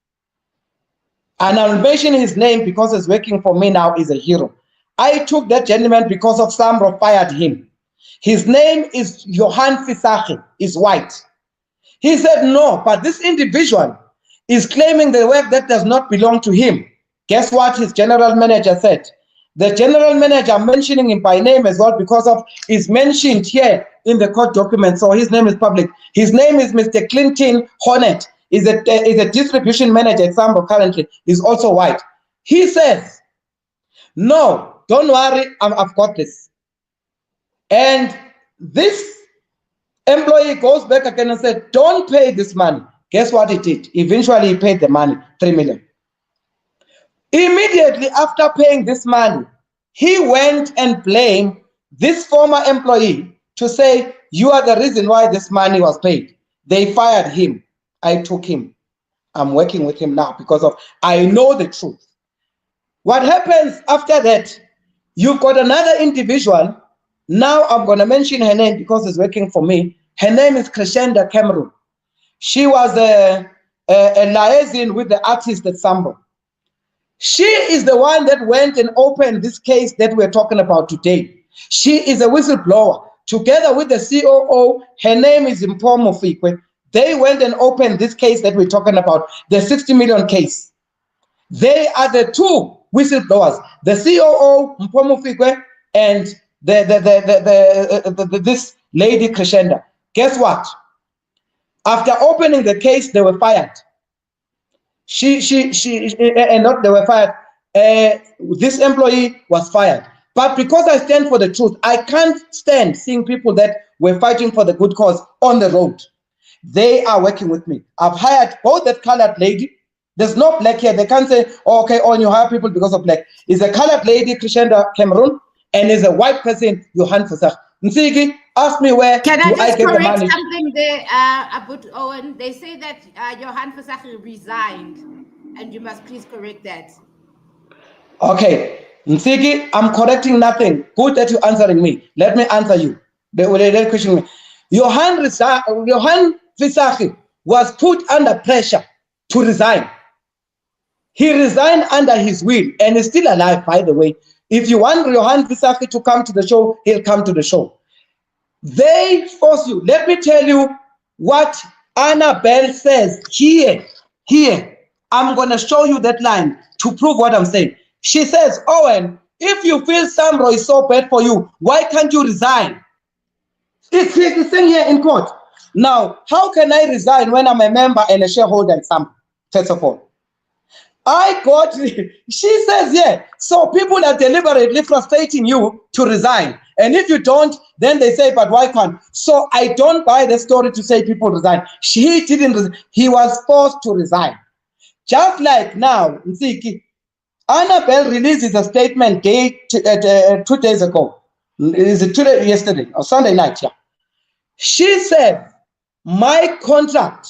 and I'll mention his name because he's working for me now, is a hero. I took that gentleman because of Samro fired him. His name is Johan Fisache, is white. He said, no, but this individual is claiming the work that does not belong to him. Guess what his general manager said? The general manager, I'm mentioning him by name as well because of is mentioned here in the court document, so his name is public. His name is Mr. Clinton Hornet. Is a distribution manager at Samro currently. He's also white. He says, no, don't worry, I've got this. And this employee goes back again and said, don't pay this money. Guess what he did? Eventually, he paid the money, 3 million. Immediately after paying this money, he went and blamed this former employee to say, you are the reason why this money was paid. They fired him. I took him. I'm working with him now because of I know the truth. What happens after that? You've got another individual. Now I'm going to mention her name because it's working for me. Her name is Crescenda Cameron. She was a liaison with the artist at Samro. She is the one that went and opened this case that we're talking about today. She is a whistleblower. Together with the COO, her name is Mpho Fikwe. They went and opened this case that we're talking about, the 60 million case. They are the two whistleblowers, the COO, Mpho Fikwe, and this lady Crescenda. Guess what? After opening the case, they were fired. And not they were fired. This employee was fired. But because I stand for the truth, I can't stand seeing people that were fighting for the good cause on the road. They are working with me. I've hired both that colored lady. There's no black here. They can't say, oh, okay, oh, you hire people because of black. It's a colored lady, Crescenda Cameron, and is a white person, Johan Fasach. Nsiki, ask me where Can do I just I get the correct money? something there, about Owen? They say that Johan Fasach resigned, and you must please correct that. Okay, Nsiki, I'm correcting nothing. Good that you're answering me. Let me answer you. They question me. Johan Fisaki was put under pressure to resign. He resigned under his will and is still alive, by the way. If you want Johan Fisaki to come to the show, he'll come to the show. They force you. Let me tell you what Annabelle says here. I'm going to show you that line to prove what I'm saying. She says, Owen, if you feel Samro is so bad for you, why can't you resign? It's saying here in court. Now, how can I resign when I'm a member and a shareholder in Samro? First of all, she says, yeah, so people are deliberately frustrating you to resign. And if you don't, then they say, but why can't? So I don't buy the story to say people resign. He didn't, he was forced to resign. Just like now, Nsiki, Annabelle releases a statement 2 days ago. Is it yesterday or Sunday night? Yeah. She said, my contract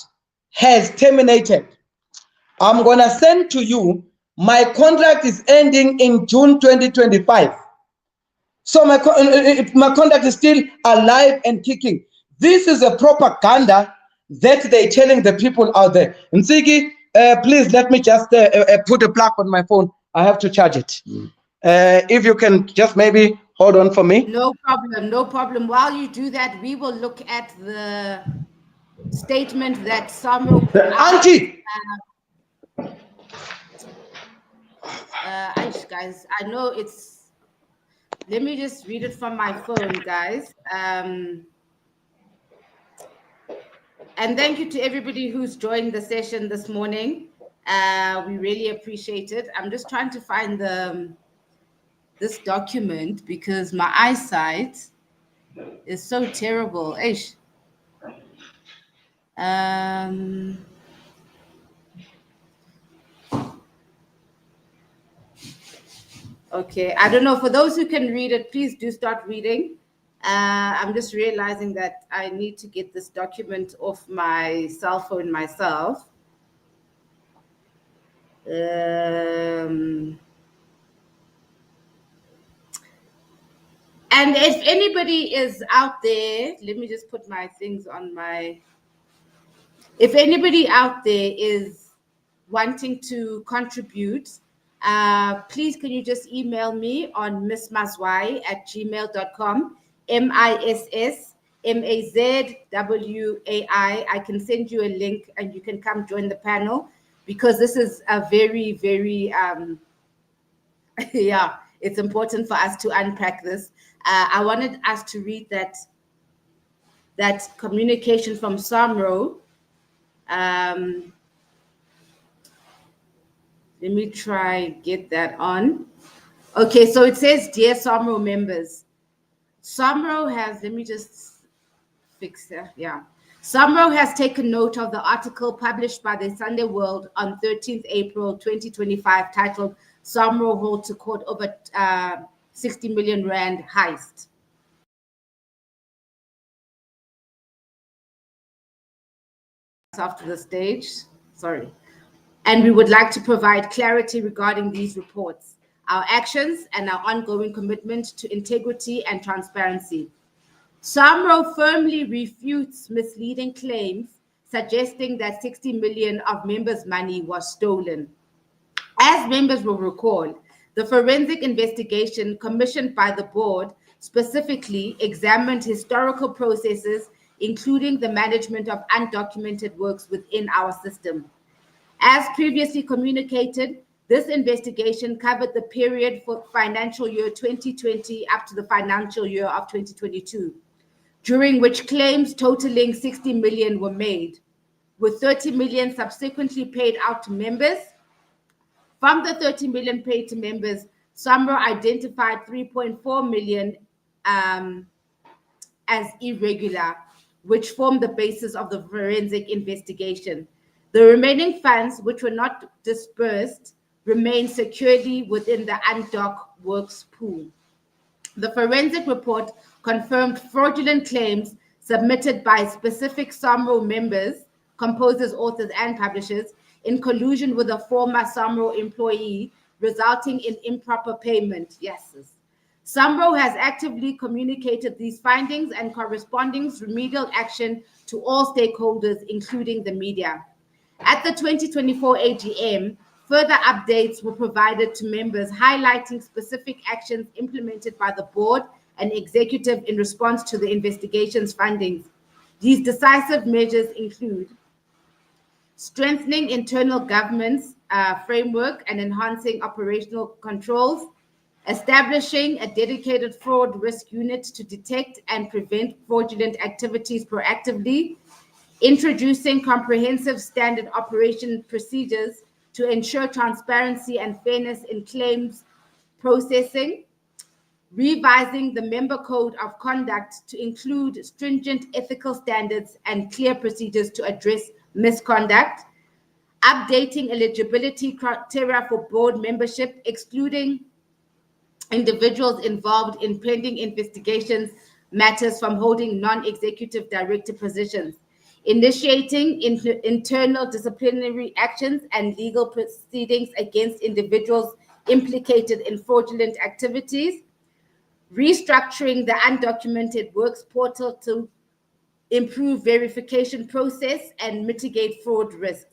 has terminated. I'm going to send to you, my contract is ending in June 2025. So my contract is still alive and kicking. This is a propaganda that they're telling the people out there. Nsiki, please let me just put a plug on my phone. I have to charge it. If you can just maybe hold on for me. No problem, no problem. While you do that, we will look at the statement that Samro put out. Auntie! Guys, I know it's... Let me just read it from my phone, guys. And thank you to everybody who's joined the session this morning. We really appreciate it. I'm just trying to find this document because my eyesight is so terrible. Eish. Okay, I don't know. For those who can read it, please do start reading. I'm just realizing that I need to get this document off my cell phone myself. And if anybody is out there, let me just put my things on my... If anybody out there is wanting to contribute, please can you just email me on missmazwai@gmail.com, MISSMAZWAI. I can send you a link and you can come join the panel because this is a very, very, yeah, it's important for us to unpack this. I wanted us to read that communication from Samro. Let me try get that on. Okay, so it says, dear Samro members, Samro has, let me just fix that. Yeah. Samro has taken note of the article published by the Sunday World on 13th April 2025 titled Samro Hold to Court over 60 million Rand heist. After the stage, sorry. And we would like to provide clarity regarding these reports. our actions, and our ongoing commitment to integrity and transparency. Samro firmly refutes misleading claims suggesting that 60 million of members' money was stolen. As members will recall, the forensic investigation commissioned by the board specifically examined historical processes, including the management of undocumented works within our system. As previously communicated, this investigation covered the period for financial year 2020 up to the financial year of 2022, during which claims totaling 60 million were made, with 30 million subsequently paid out to members. From the 30 million paid to members, Samro identified 3.4 million as irregular, which formed the basis of the forensic investigation. The remaining funds, which were not disbursed, remain securely within the undoc works pool. The forensic report confirmed fraudulent claims submitted by specific Samro members, composers, authors, and publishers in collusion with a former Samro employee, resulting in improper payment. Yes. Samro has actively communicated these findings and corresponding remedial action to all stakeholders, including the media. At the 2024 AGM, further updates were provided to members highlighting specific actions implemented by the board and executive in response to the investigation's findings. These decisive measures include strengthening internal governance framework and enhancing operational controls, establishing a dedicated fraud risk unit to detect and prevent fraudulent activities proactively, introducing comprehensive standard operation procedures to ensure transparency and fairness in claims processing, revising the member code of conduct to include stringent ethical standards and clear procedures to address misconduct, updating eligibility criteria for board membership, excluding individuals involved in pending investigations matters from holding non-executive director positions, initiating internal disciplinary actions and legal proceedings against individuals implicated in fraudulent activities, restructuring the undocumented works portal to improve verification process and mitigate fraud risk,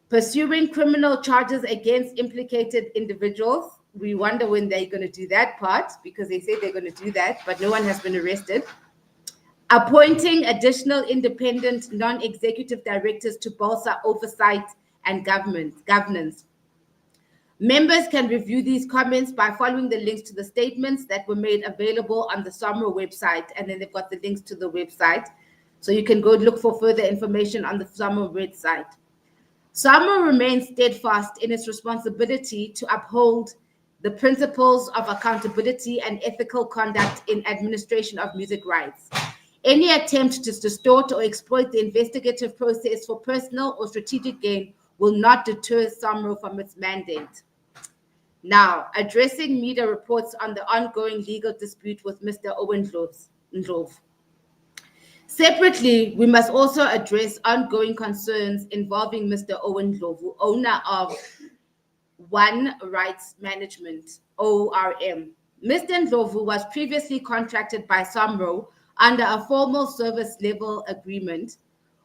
pursuing criminal charges against implicated individuals. We wonder when they're going to do that part, because they say they're going to do that, but no one has been arrested. Appointing additional independent non-executive directors to bolster oversight and governance. Members can review these comments by following the links to the statements that were made available on the Samro website, and then they've got the links to the website. So you can go look for further information on the Samro website. Samro remains steadfast in its responsibility to uphold the principles of accountability and ethical conduct in administration of music rights. Any attempt to distort or exploit the investigative process for personal or strategic gain will not deter Samro from its mandate. Now, addressing media reports on the ongoing legal dispute with Mr. Owen Ndlovu. Separately, we must also address ongoing concerns involving Mr. Owen Ndlovu, owner of One Rights Management, ORM. Mr. Ndlovu was previously contracted by Samro under a formal service level agreement,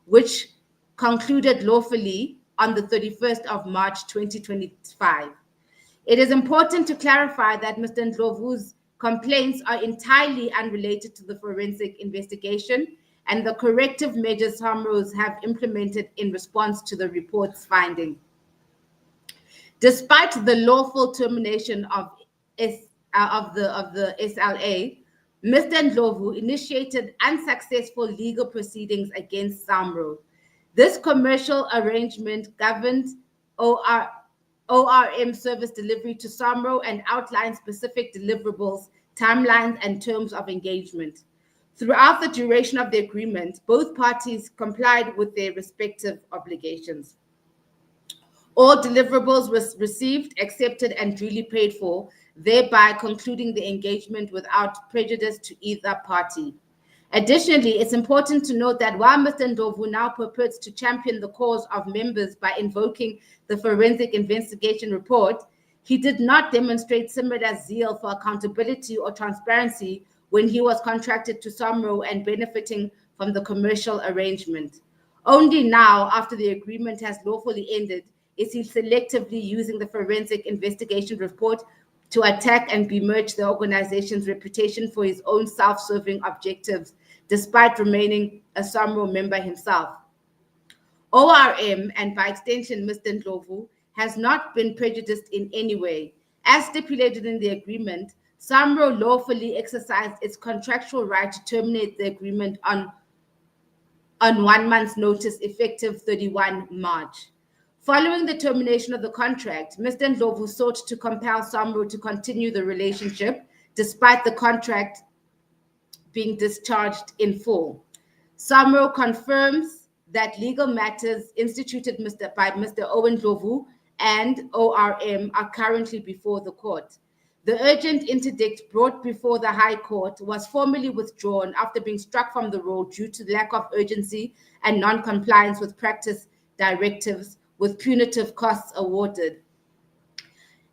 which concluded lawfully on the 31st of March 2025. It is important to clarify that Mr. Ndlovu's complaints are entirely unrelated to the forensic investigation and the corrective measures Samros have implemented in response to the report's finding. Despite the lawful termination of the SLA, Mr. Ndlovu initiated unsuccessful legal proceedings against Samro. This commercial arrangement governed ORM service delivery to Samro and outlined specific deliverables, timelines, and terms of engagement. Throughout the duration of the agreement, both parties complied with their respective obligations. All deliverables were received, accepted, and duly paid for, thereby concluding the engagement without prejudice to either party. Additionally, it's important to note that while Mr. Ndlovu now purports to champion the cause of members by invoking the forensic investigation report, He did not demonstrate similar zeal for accountability or transparency when he was contracted to Samro and benefiting from the commercial arrangement. Only now, after the agreement has lawfully ended, is he selectively using the forensic investigation report to attack and besmirch the organization's reputation for his own self-serving objectives, despite remaining a Samro member himself. ORM, and by extension Mr. Ndlovu, has not been prejudiced in any way. As stipulated in the agreement, Samro lawfully exercised its contractual right to terminate the agreement on 1 month's notice effective 31 March. Following the termination of the contract, Mr. Ndlovu sought to compel Samro to continue the relationship despite the contract being discharged in full. Samro confirms that legal matters instituted by Mr. Owen Ndlovu and ORM are currently before the court. The urgent interdict brought before the High Court was formally withdrawn after being struck from the roll due to lack of urgency and non-compliance with practice directives, with punitive costs awarded.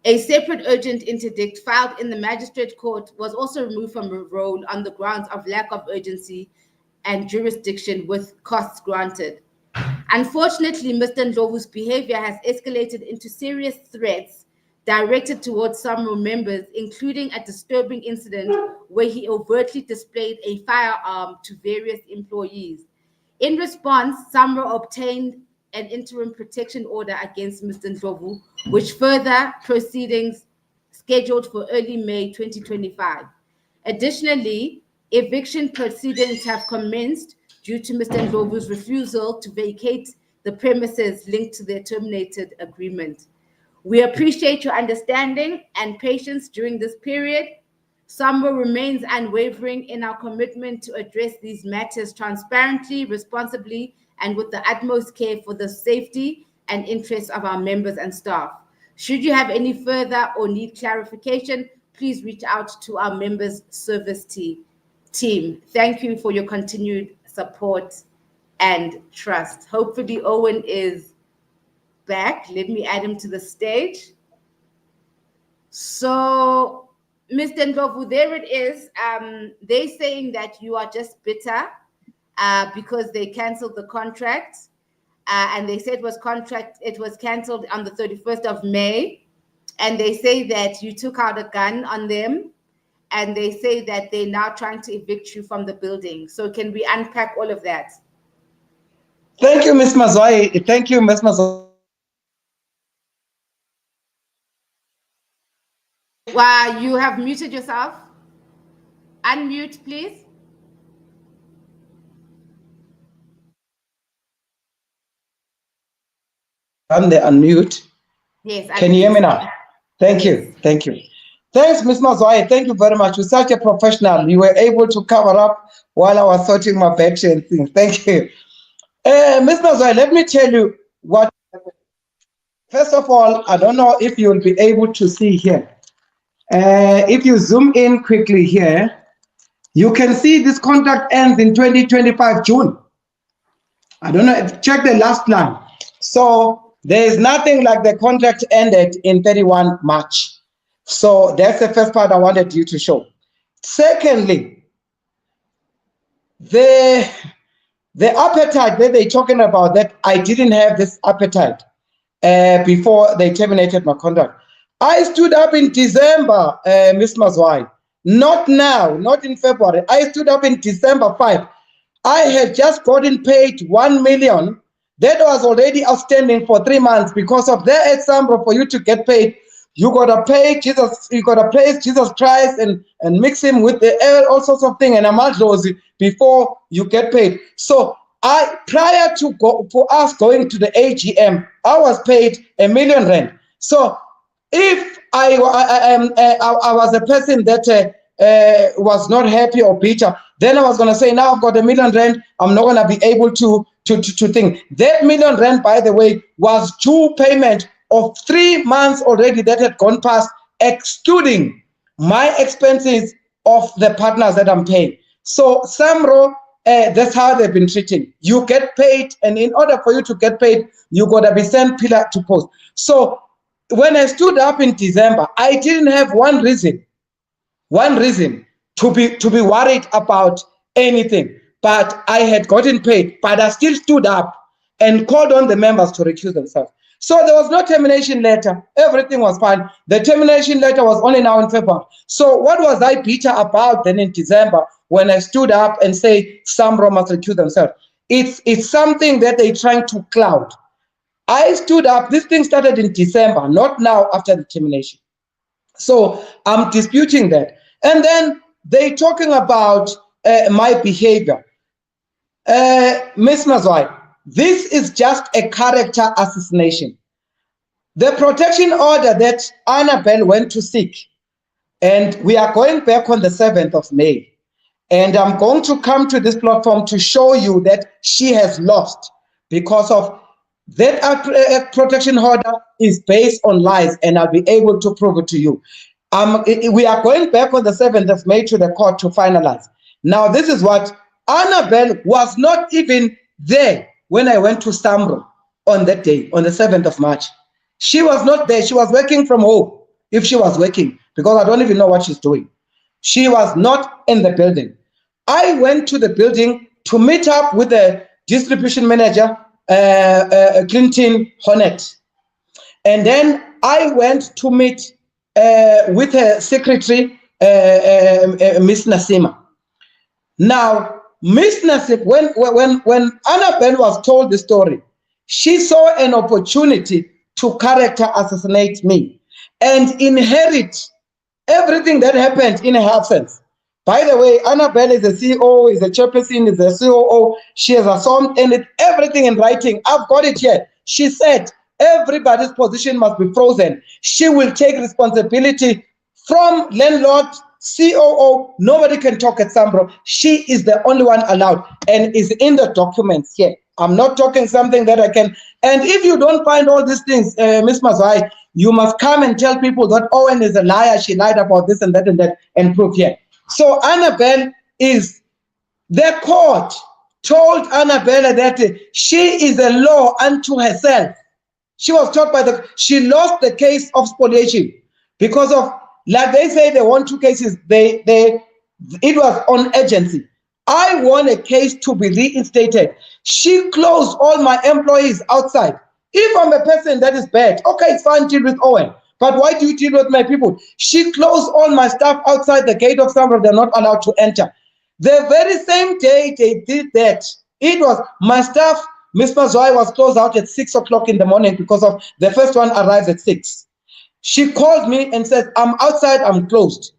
A separate urgent interdict filed in the magistrate court was also removed from the roll on the grounds of lack of urgency and jurisdiction, with costs granted. Unfortunately, Mr. Ndlovu's behavior has escalated into serious threats directed towards Samro members, including a disturbing incident where he overtly displayed a firearm to various employees. In response, Samro obtained an interim protection order against Mr. Ndlovu, which further proceedings scheduled for early May 2025. Additionally, eviction proceedings have commenced due to Mr. Ndlovu's refusal to vacate the premises linked to their terminated agreement. We appreciate your understanding and patience during this period. Samro remains unwavering in our commitment to address these matters transparently, responsibly, and with the utmost care for the safety and interests of our members and staff. Should you have any further or need clarification, please reach out to our members' service team. Thank you for your continued support and trust. Hopefully Owen is back. Let me add him to the stage. So, Mr. Ndlovu, there it is. They're saying that you are just bitter because they canceled the contract, and they said it was canceled on the 31st of May, and they say that you took out a gun on them, and they say that they're now trying to evict you from the building. So can we unpack all of that? Thank you, Ms. Mazwai. Thank you, Ms. Mazwai. Wow, you have muted yourself. Unmute, please. I'm the unmute. Yes. Can you hear me now? Thank you. Thank you. Thanks, Ms. Mazwai. Thank you very much. You're such a professional. You were able to cover up while I was sorting my battery and things. Thank you. Ms. Mazwai, let me tell you what. First of all, I don't know if you'll be able to see here. If you zoom in quickly here, you can see this contract ends in 2025 June. I don't know, check the last line. So there is nothing like the contract ended in 31 March. So that's the first part I wanted you to show. Secondly, the appetite that they're talking about, that I didn't have this appetite before they terminated my contract. I stood up in December, Ms. Mazwai, not now, not in February. I stood up in December 5. I had just gotten paid 1 million. That was already outstanding for 3 months because of their Samro. For you to get paid, you gotta pay Jesus, you gotta praise Jesus Christ and mix him with all sorts of things and Ndlovu before you get paid. So prior to for us going to the AGM, I was paid R1 million. So if I was a person that was not happy or bitter, then I was going to say, now I've got R1 million, I'm not going to be able to think. That R1 million, by the way, was due payment of 3 months already that had gone past, excluding my expenses of the partners that I'm paying. So Samro, that's how they've been treating. You get paid, and in order for you to get paid, you got to be sent pillar to post. So when I stood up in December, I didn't have one reason to be worried about anything. But I had gotten paid, but I still stood up and called on the members to recuse themselves. So there was no termination letter. Everything was fine. The termination letter was only now in February. So what was I bitter about then in December when I stood up and say Samro must recuse themselves? It's something that they're trying to cloud. I stood up. This thing started in December, not now after the termination. So I'm disputing that. And then they talking about my behavior. Ms. Mazwai, this is just a character assassination. The protection order that Annabelle went to seek, and we are going back on the 7th of May. And I'm going to come to this platform to show you that she has lost because of that protection order is based on lies, and I'll be able to prove it to you. We are going back on the 7th of May to the court to finalize. Now, this is what Annabelle was not even there when I went to Samro on that day, on the 7th of March. She was not there. She was working from home, if she was working, because I don't even know what she's doing. She was not in the building. I went to the building to meet up with the distribution manager, Clinton Hornet. And then I went to meet with her secretary, Miss Nasima. Now, Miss Nassim, when Annabelle was told the story, she saw an opportunity to character assassinate me and inherit everything that happened in her absence. By the way, Annabelle is a CEO, is a chairperson, is a COO. She has assumed everything in writing. I've got it here. She said everybody's position must be frozen. She will take responsibility from landlord, COO. Nobody can talk at Samro. She is the only one allowed and is in the documents here. I'm not talking something that I can. And if you don't find all these things, Ms. Mazwai, you must come and tell people that Owen is a liar. She lied about this and that and prove here. So Annabelle is, the court told Annabelle that she is a law unto herself. She was taught she lost the case of spoliation because of, like they say, they won 2 cases. It was on agency. I won a case to be reinstated. She closed all my employees outside. If I'm a person that is bad, okay, it's fine, deal with Owen. But why do you deal with my people? She closed all my staff outside the gate of Samro. They're not allowed to enter. The very same day they did that, it was my staff, Ms. Mazwai, was closed out at 6 o'clock in the morning because of the first one arrived at 6. She called me and said, I'm outside, I'm closed.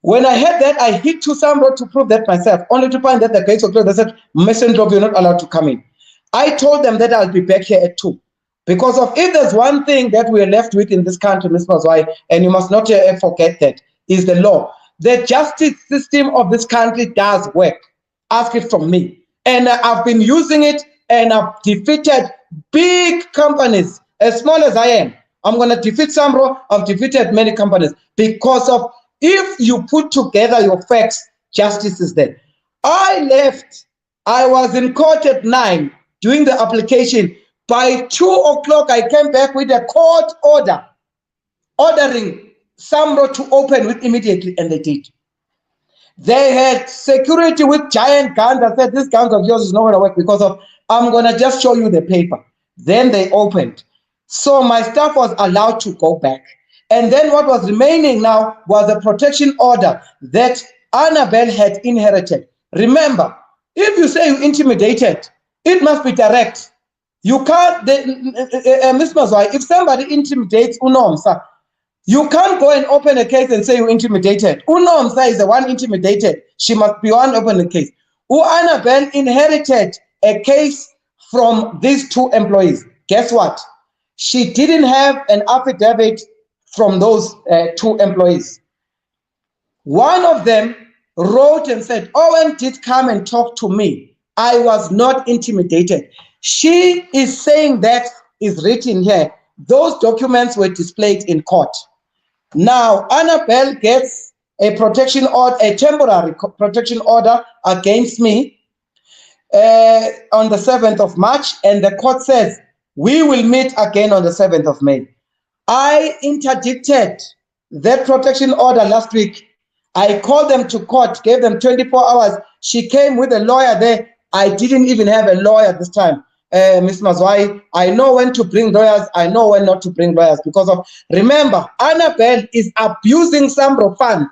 When I heard that, I hit to Samro to prove that myself, only to find that the gates were closed. They said, Mr. Ndlovu, you're not allowed to come in. I told them that I'll be back here at 2. Because of, if there's one thing that we're left with in this country, Ms. Mazwai, and you must not forget that, is the law. The justice system of this country does work. Ask it from me. And I've been using it, and I've defeated big companies, as small as I am. I'm going to defeat Samro. I've defeated many companies because of, if you put together your facts, justice is there. I left. I was in court at 9 doing the application. By 2 o'clock, I came back with a court order ordering Samro to open with immediately, and they did. They had security with giant guns. I said, this guns of yours is not going to work because of, I'm going to just show you the paper. Then they opened. So my staff was allowed to go back. And then what was remaining now was a protection order that Annabelle had inherited. Remember, if you say you intimidated, it must be direct. You can't, Ms. Mazwai, if somebody intimidates Unomsa, you can't go and open a case and say you intimidated. Unomsa is the one intimidated. She must be one open the case. Annabelle inherited a case from these 2 employees. Guess what? She didn't have an affidavit from those 2 employees. One of them wrote and said, Owen did come and talk to me. I was not intimidated. She is saying that is written here. Those documents were displayed in court. Now, Annabelle gets a protection order, a temporary protection order against me on the 7th of March, and the court says, we will meet again on the 7th of May. I interdicted that protection order last week. I called them to court, gave them 24 hours. She came with a lawyer there. I didn't even have a lawyer this time. Ms. Mazwai, I know when to bring lawyers. I know when not to bring lawyers because of, remember, Annabelle is abusing Samro funds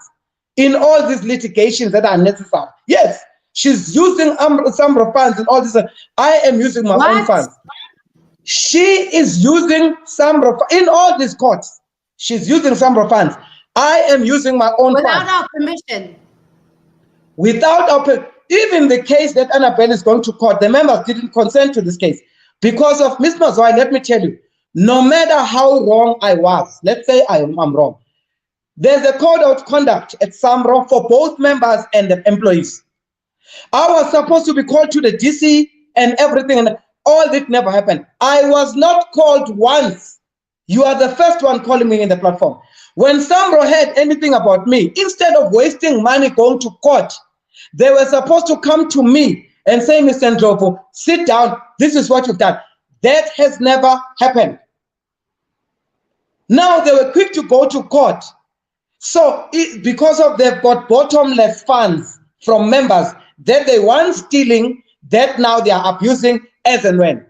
in all these litigations that are necessary. Yes, she's using Samro funds in all this. I am using my own funds. She is using Samro in all these courts. She's using Samro funds. I am using my own without funds. our permission. Without our even the case that Annabelle is going to court, the members didn't consent to this case. Because of Ms. Mazwai, let me tell you, no matter how wrong I was, let's say I'm wrong, there's a code of conduct at Samro for both members and the employees. I was supposed to be called to the DC and everything, and all that never happened. I was not called once. You are the first one calling me in the platform. When Samro heard anything about me, instead of wasting money going to court, they were supposed to come to me and say, Mr. Ndlovu, sit down. This is what you've done. That has never happened. Now they were quick to go to court. So because of they've got bottomless funds from members that they weren't stealing, that now they are abusing as and when.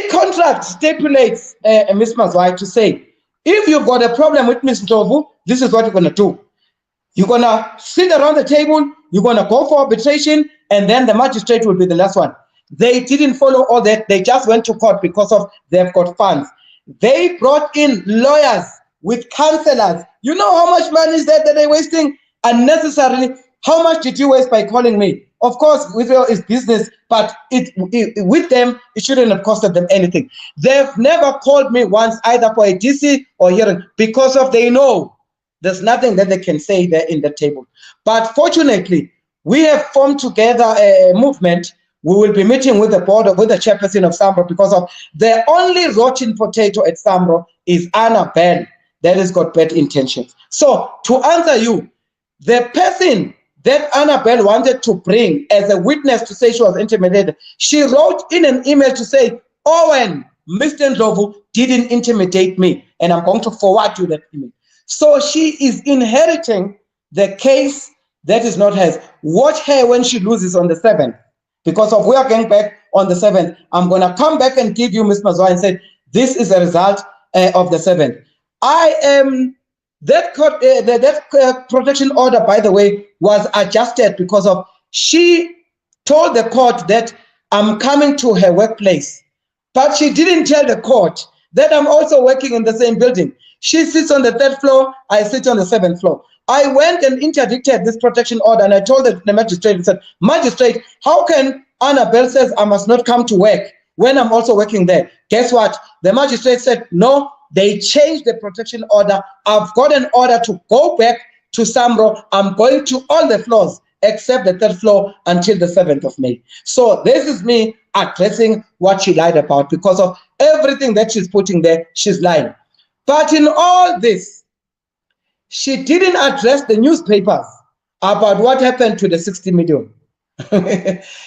Contract stipulates, Ms. Mazwai, to say, if you've got a problem with Ms. Ndlovu, this is what you're going to do. You're going to sit around the table, you're going to go for arbitration, and then the magistrate will be the last one. They didn't follow all that. They just went to court because of they've got funds. They brought in lawyers with counselors. You know how much money is that they're wasting unnecessarily? How much did you waste by calling me? Of course, with it's business, but with them, it shouldn't have costed them anything. They've never called me once either for a DC or hearing because of they know there's nothing that they can say there in the table. But fortunately, we have formed together a movement. We will be meeting with the board, with the chairperson of Samro, because of the only rotten potato at Samro is Annabelle that has got bad intentions. So to answer you, the person that Annabelle wanted to bring as a witness to say she was intimidated, she wrote in an email to say, Owen, Mr. Ndlovu didn't intimidate me, and I'm going to forward you that email. So she is inheriting the case that is not hers. Watch her when she loses on the 7th. Because of we are going back on the 7th, I'm going to come back and give you Ms. Mazwai and say, this is the result of the 7th. I am, that protection order, by the way, was adjusted because of she told the court that I'm coming to her workplace, but she didn't tell the court that I'm also working in the same building. She sits on the 3rd floor, I sit on the 7th floor. I went and interdicted this protection order, and I told the magistrate, and said, magistrate, how can Annabelle says I must not come to work when I'm also working there? Guess what? The magistrate said, no, they changed the protection order. I've got an order to go back to Samro. I'm going to all the floors except the 3rd floor until the 7th of May. So this is me addressing what she lied about because of everything that she's putting there, she's lying. But in all this, she didn't address the newspapers about what happened to the 60 million.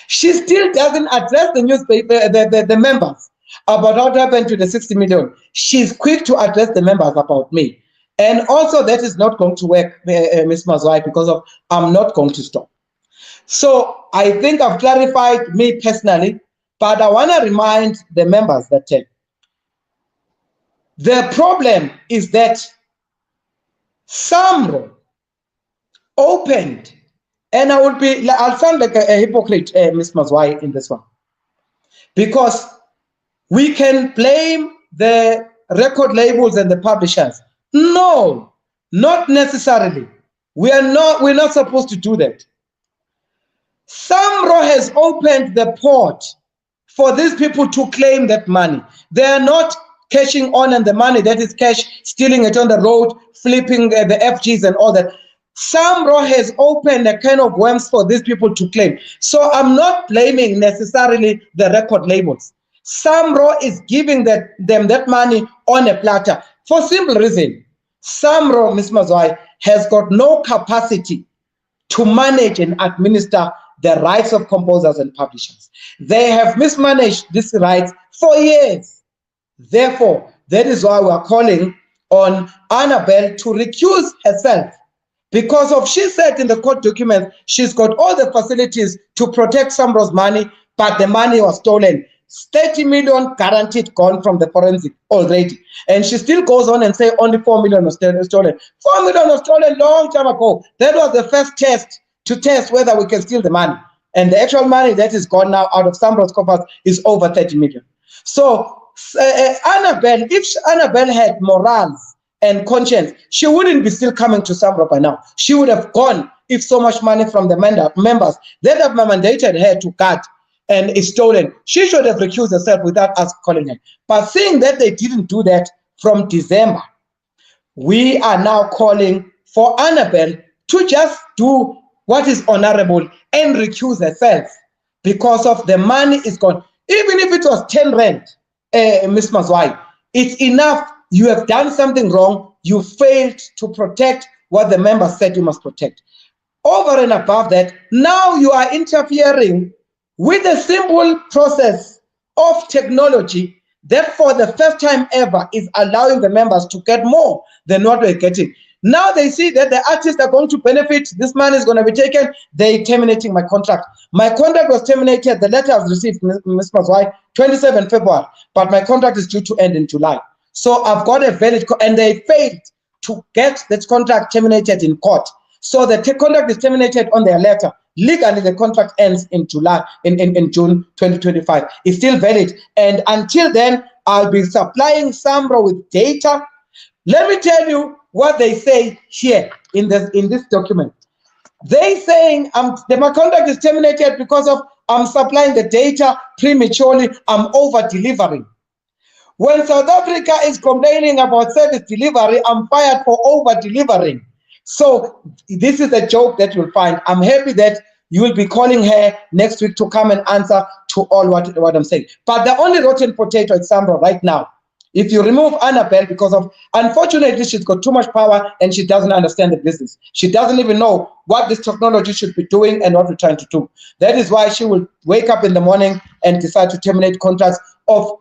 She still doesn't address the newspaper, the members about what happened to the 60 million. She's quick to address the members about me. And also that is not going to work, Ms. Mazwai, because of I'm not going to stop. So I think I've clarified me personally, but I want to remind the members that the problem is that Samro opened, and I'll sound like a hypocrite, Ms. Mazwai, in this one, because we can blame the record labels and the publishers. No, not necessarily. We're not supposed to do that. Samro has opened the port for these people to claim that money. They are not cashing on, and the money that is cash, stealing it on the road, flipping the FGs and all that. Samro has opened a kind of worms for these people to claim. So I'm not blaming necessarily the record labels. Samro is giving them that money on a platter for simple reason. Samro, Ms. Mazwai, has got no capacity to manage and administer the rights of composers and publishers. They have mismanaged these rights for years. Therefore, That is why we are calling on Annabelle to recuse herself. Because of, she said in the court documents, she's got all the facilities to protect Samro's money, but the money was stolen. 30 million guaranteed gone from the forensic already. And she still goes on and say only 4 million was stolen. 4 million was stolen long time ago. That was the first test to test whether we can steal the money. And the actual money that is gone now out of Samro's coffers is over 30 million. So Annabelle, if Annabelle had morals and conscience, she wouldn't be still coming to Samro by now. She would have gone if so much money from the members that have mandated her to cut and is stolen. She should have recused herself without us calling her. But seeing that they didn't do that from December, we are now calling for Annabelle to just do what is honorable and recuse herself because of the money is gone. Even if it was 10 rand, Ms. Mazwai, it's enough. You have done something wrong. You failed to protect what the members said you must protect. Over and above that, now you are interfering with a simple process of technology that for the first time ever is allowing the members to get more than what we're getting. Now they see that the artists are going to benefit, this money is going to be taken, they're terminating my contract. My contract was terminated, the letter I was received, Ms. Mazwai, 27 February, but my contract is due to end in July. So I've got a valid, and they failed to get that contract terminated in court. So the contract is terminated on their letter. Legally, the contract ends in July, in June 2025. It's still valid. And until then, I'll be supplying Samro with data. Let me tell you what they say here in this document. They saying my contract is terminated because of I'm supplying the data prematurely, I'm over-delivering. When South Africa is complaining about service delivery, I'm fired for over-delivering. So this is a joke that you'll find. I'm happy that you will be calling her next week to come and answer to all what I'm saying. But the only rotten potato is Samro right now. If you remove Annabelle, because of, unfortunately, she's got too much power and she doesn't understand the business. She doesn't even know what this technology should be doing and what we're trying to do. That is why she will wake up in the morning and decide to terminate contracts of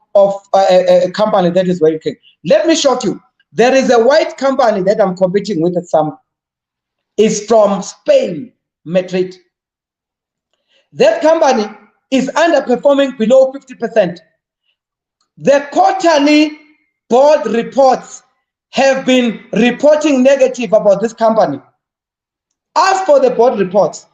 a company that is working. Let me show you. There is a white company that I'm competing with at Samro. It's from Spain, Madrid. That company is underperforming below 50%. The quarterly board reports have been reporting negative about this company. As for the board reports,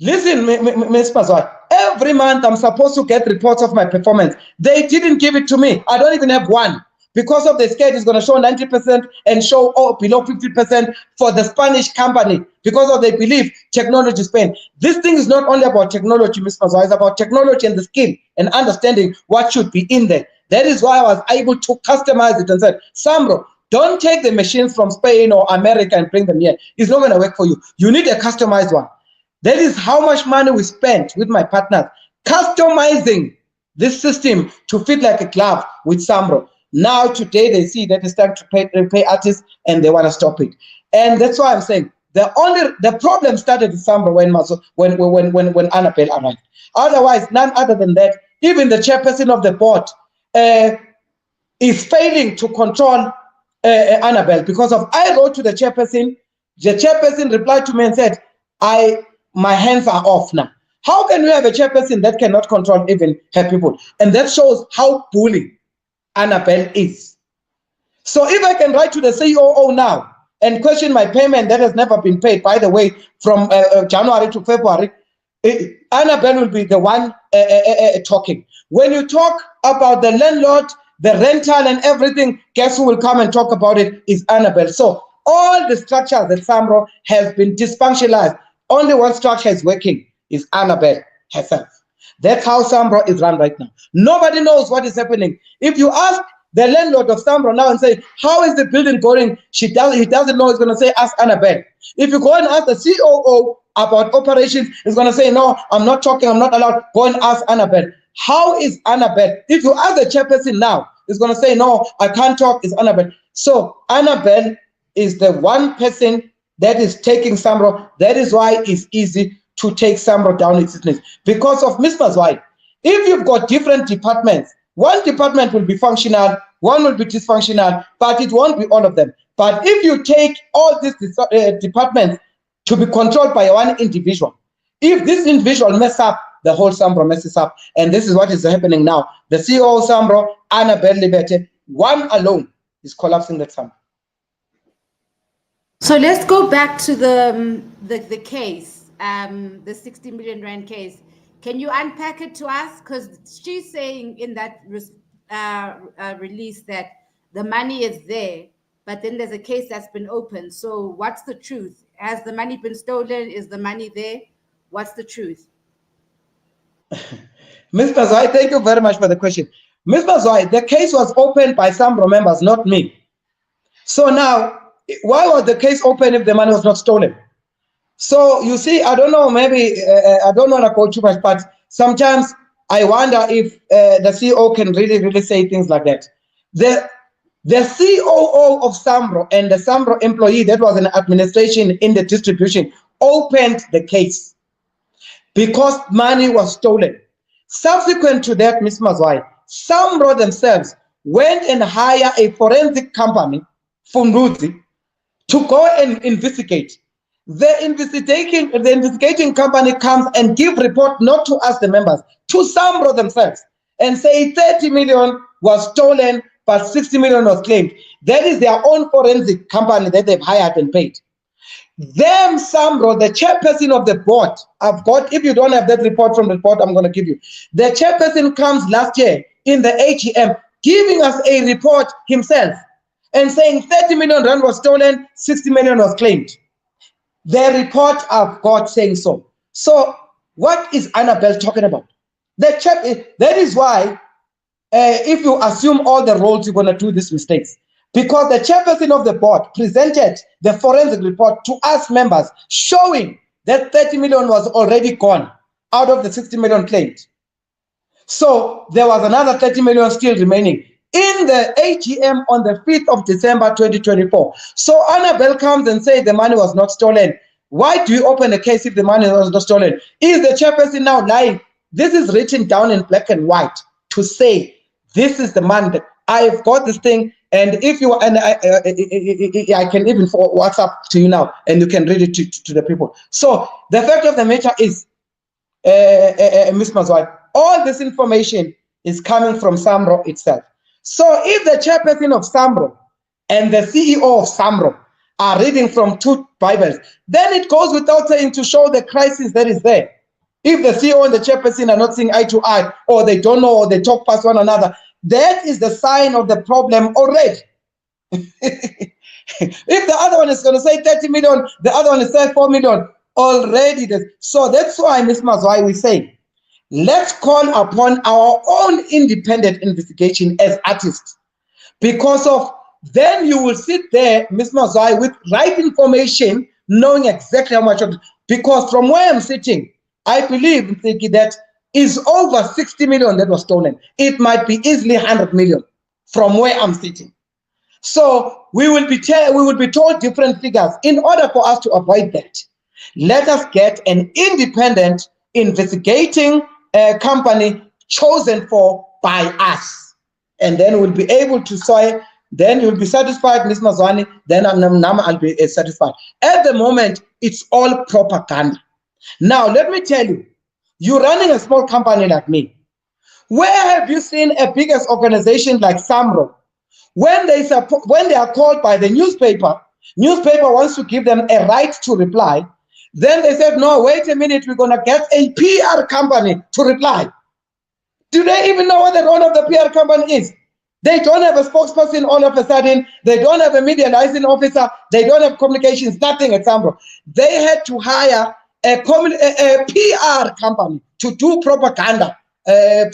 listen, Ms. Mazwai, every month I'm supposed to get reports of my performance. They didn't give it to me. I don't even have one. Because of the scale, it's going to show 90% and show below 50% for the Spanish company because of they believe technology is pain. This thing is not only about technology, Ms. Mazwai, it's about technology and the skill and understanding what should be in there. That is why I was able to customize it and said, Samro, don't take the machines from Spain or America and bring them here. It's not going to work for you. You need a customized one. That is how much money we spent with my partners customizing this system to fit like a glove with Samro. Now today they see that it's time to pay artists and they want to stop it. And that's why I'm saying the problem started with Samro when Annabelle arrived. Otherwise, none other than that, even the chairperson of the board is failing to control Annabelle because of I wrote to the chairperson replied to me and said, my hands are off now. How can we have a chairperson that cannot control even her people? And that shows how bullying Annabelle is. So if I can write to the COO now and question my payment that has never been paid, by the way, from January to February, Annabelle will be the one talking. When you talk about the landlord, the rental and everything, guess who will come and talk about it is Annabelle. So all the structure that Samro has been dysfunctionalized. Only one structure is working, is Annabelle herself. That's how Samro is run right now. Nobody knows what is happening. If you ask the landlord of Samro now and say, how is the building going? He doesn't know. He's going to say, ask Annabelle. If you go and ask the COO about operations, he's going to say, no, I'm not talking, I'm not allowed. Go and ask Annabelle. How is Annabelle? If you ask the chairperson now, he's going to say, no, I can't talk, it's Annabelle. So Annabelle is the one person that is taking Samro. That is why it's easy to take Samro down its business. Because of Ms. Mazwai, if you've got different departments, one department will be functional one will be dysfunctional, but it won't be all of them. But if you take all these departments to be controlled by one individual, if this individual mess up, the whole Samro messes up. And this is what is happening now. The CEO of Samro, Annabelle Libete, one alone is collapsing that Samro. So let's go back to the case, the 60 million rand case. Can you unpack it to us? Because she's saying in that release that the money is there, but then there's a case that's been opened. So what's the truth? Has the money been stolen? Is the money there? What's the truth? Ms. Mazwai, thank you very much for the question. Ms. Mazwai, the case was opened by Samro members, not me. So now, why was the case open if the money was not stolen? So you see, I don't know, maybe, I don't want to go too much, but sometimes I wonder if the CEO can really say things like that. The COO of Samro and the Samro employee that was in administration in the distribution opened the case because money was stolen. Subsequent to that, Ms. Mazwai, Samro themselves went and hired a forensic company, Funduzi, to go and investigate. The investigating company comes and give report not to us, the members, to Samro themselves, and say 30 million was stolen, but 60 million was claimed. That is their own forensic company that they've hired and paid. Them, Samro, the chairperson of the board, I've got, if you don't have that report from the board, I'm going to give you. The chairperson comes last year in the AGM, giving us a report himself and saying 30 million rand was stolen, 60 million was claimed. The report I've got saying so. So what is Annabelle talking about? That is why if you assume all the roles, you're going to do these mistakes. Because the chairperson of the board presented the forensic report to us members showing that 30 million was already gone out of the 60 million claimed. So there was another 30 million still remaining in the AGM on the 5th of December 2024. So Annabelle comes and says the money was not stolen. Why do you open a case if the money was not stolen? Is the chairperson now lying? This is written down in black and white to say this is the money that I've got this thing. And if you and I can even forward WhatsApp to you now, and you can read it to the people. So the fact of the matter is, Ms. Mazwai, all this information is coming from Samro itself. So if the chairperson of Samro and the CEO of Samro are reading from two Bibles, then it goes without saying to show the crisis that is there. If the CEO and the chairperson are not seeing eye to eye, or they don't know, or they talk past one another, that is the sign of the problem already. If the other one is going to say 30 million, the other one is saying 4 million, already. So that's why, Ms. Mazwai, we say, let's call upon our own independent investigation as artists. Because of then you will sit there, Ms. Mazwai, with right information, knowing exactly how much of it. Because from where I'm sitting, I believe that is over 60 million that was stolen. It might be easily 100 million from where I'm sitting. So we will be told different figures. In order for us to avoid that, let us get an independent investigating company chosen for by us, and then we'll be able to say. Then you'll be satisfied, Ms. Mazwani. Then I'll be satisfied. At the moment, it's all propaganda. Now, let me tell you, you're running a small company like me. Where have you seen a biggest organization like Samro? When they are called by the newspaper wants to give them a right to reply. Then they said, no, wait a minute, we're going to get a PR company to reply. Do they even know what the role of the PR company is? They don't have a spokesperson all of a sudden. They don't have a media license officer. They don't have communications, nothing at Samro. They had to hire a PR company to do propaganda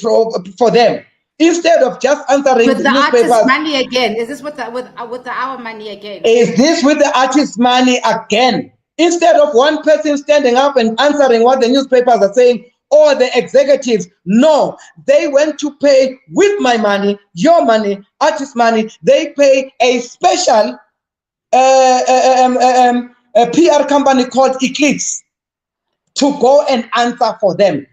for them instead of just answering with the newspapers. Artist money again. Is this with our money again? Is this with the artist money again? Instead of one person standing up and answering what the newspapers are saying or the executives, no, they went to pay with my money, your money, artist money. They pay a special a PR company called Eclipse to go and answer for them.